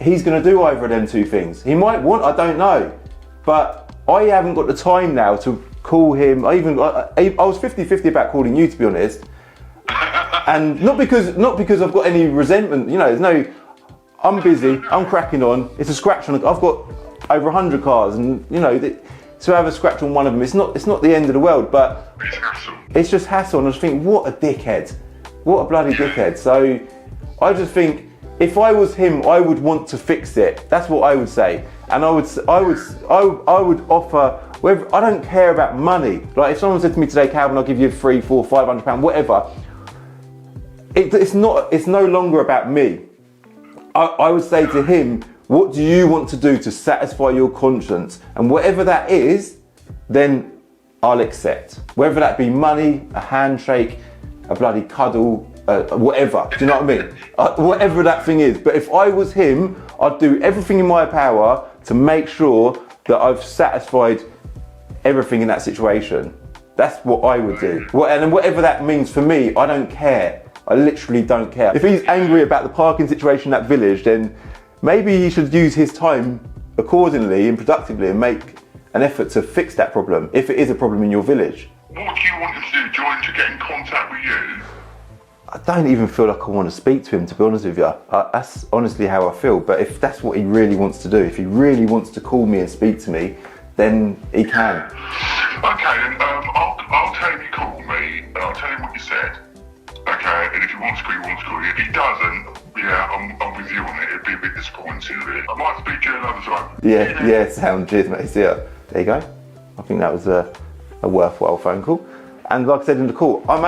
he's going to do either of them two things. He might want, I don't know. But I haven't got the time now to call him. I was 50-50 about calling you, to be honest. And not because I've got any resentment, there's no, I'm busy, I'm cracking on, it's a scratch on, I've got over 100 cars, and to have a scratch on one of them, it's not the end of the world, but it's hassle. It's just hassle, and I just think, what a dickhead, what a bloody dickhead. So I just think, if I was him, I would want to fix it. That's what I would say, and I would offer. Whether, I don't care about money. Like, if someone said to me today, Calvin, I'll give you £300, £400, £500, whatever. It's no longer about me. I would say to him, what do you want to do to satisfy your conscience? And whatever that is, then I'll accept. Whether that be money, a handshake, a bloody cuddle, whatever. Do you know what I mean? Whatever that thing is. But if I was him, I'd do everything in my power to make sure that I've satisfied everything in that situation. That's what I would do. And whatever that means for me, I don't care. I literally don't care. If he's angry about the parking situation in that village, then maybe he should use his time accordingly and productively and make an effort to fix that problem, if it is a problem in your village. What do you want him to do? Do you want him to get in contact with you? I don't even feel like I want to speak to him, to be honest with you. That's honestly how I feel. But if that's what he really wants to do, if he really wants to call me and speak to me, then he can. Okay, then I'll tell him you called me, and I'll tell him what you said. Okay, and if he wants to call you, he wants to call you. If he doesn't, yeah, I'm with you on it. It'd be a bit disappointing, really. I might speak to you another time. Yeah, sound. Cheers, mate. See ya. There you go. I think that was a worthwhile phone call. And like I said in the call, I'm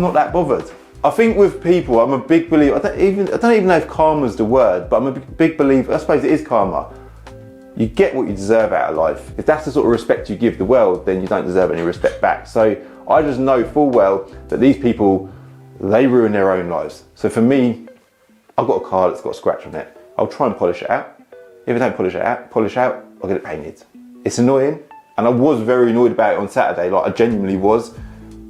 not that bothered. I think with people, I'm a big believer. I don't even know if karma's the word, but I'm a big believer. I suppose it is karma. You get what you deserve out of life. If that's the sort of respect you give the world, then you don't deserve any respect back. So I just know full well that these people, they ruin their own lives. So for me, I've got a car that's got a scratch on it. I'll try and polish it out. If I don't polish out, I'll get it painted. It's annoying, and I was very annoyed about it on Saturday. Like I genuinely was.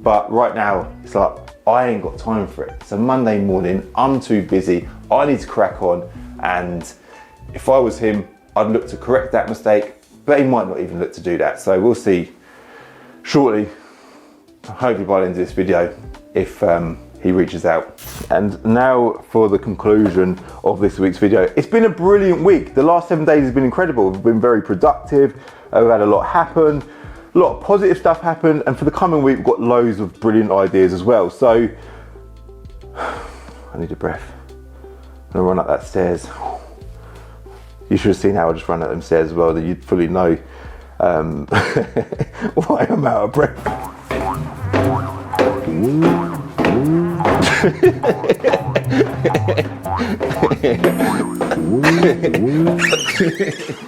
But right now, it's like I ain't got time for it. It's a Monday morning. I'm too busy. I need to crack on. And if I was him, I'd look to correct that mistake, but he might not even look to do that. So we'll see shortly, hopefully by the end of this video, if he reaches out. And now for the conclusion of this week's video. It's been a brilliant week. The last 7 days has been incredible. We've been very productive. We've had a lot happen, a lot of positive stuff happen. And for the coming week, we've got loads of brilliant ideas as well. So I need a breath. I'm gonna run up that stairs. You should have seen how I just ran up them stairs as well, that you'd fully know why I'm out of breath.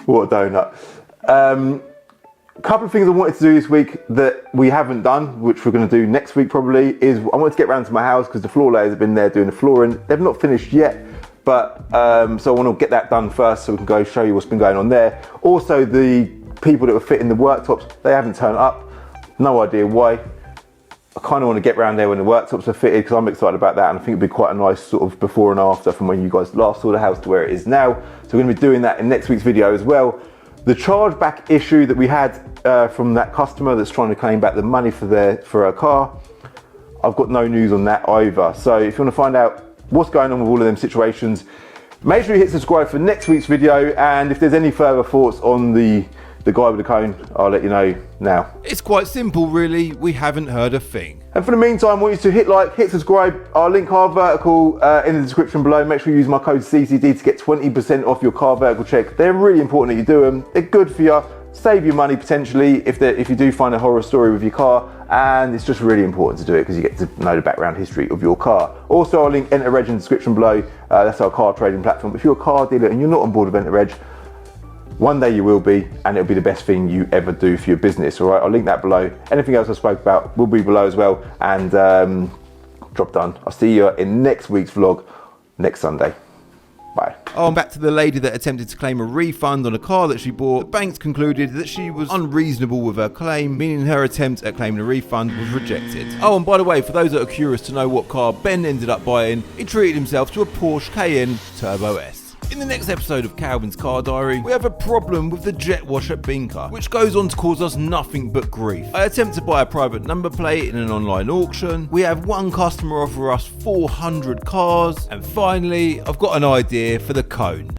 What a donut. A couple of things I wanted to do this week that we haven't done, which we're going to do next week probably, is I wanted to get round to my house because the floor layers have been there doing the flooring. They've not finished yet. But so I want to get that done first so we can go show you what's been going on there. Also, the people that were fitting the worktops, they haven't turned up. No idea why. I kind of want to get round there when the worktops are fitted because I'm excited about that, and I think it'd be quite a nice sort of before and after from when you guys last saw the house to where it is now. So we're going to be doing that in next week's video as well. The chargeback issue that we had from that customer that's trying to claim back the money for her car, I've got no news on that either. So if you want to find out what's going on with all of them situations, make sure you hit subscribe for next week's video, and if there's any further thoughts on the guy with the cone, I'll let you know now. It's quite simple really, we haven't heard a thing. And for the meantime, I want you to hit like, hit subscribe, I'll link car vertical in the description below. Make sure you use my code CCD to get 20% off your car vertical check. They're really important that you do them, they're good for you, save you money potentially if you do find a horror story with your car, and it's just really important to do it because you get to know the background history of your car. Also, I'll link Enter Reg in the description below. That's our car trading platform. If you're a car dealer and you're not on board with Enter Reg, one day you will be, and it'll be the best thing you ever do for your business. All right, I'll link that below. Anything else I spoke about will be below as well. And job done. I'll see you in next week's vlog next Sunday. Bye. Oh, and back to the lady that attempted to claim a refund on a car that she bought. The banks concluded that she was unreasonable with her claim, meaning her attempt at claiming a refund was rejected. Oh, and by the way, for those that are curious to know what car Ben ended up buying, he treated himself to a Porsche Cayenne Turbo S. In the next episode of Calvin's Car Diary, we have a problem with the jet wash at Binker, which goes on to cause us nothing but grief. I attempt to buy a private number plate in an online auction. We have one customer offer us 400 cars. And finally, I've got an idea for the cone.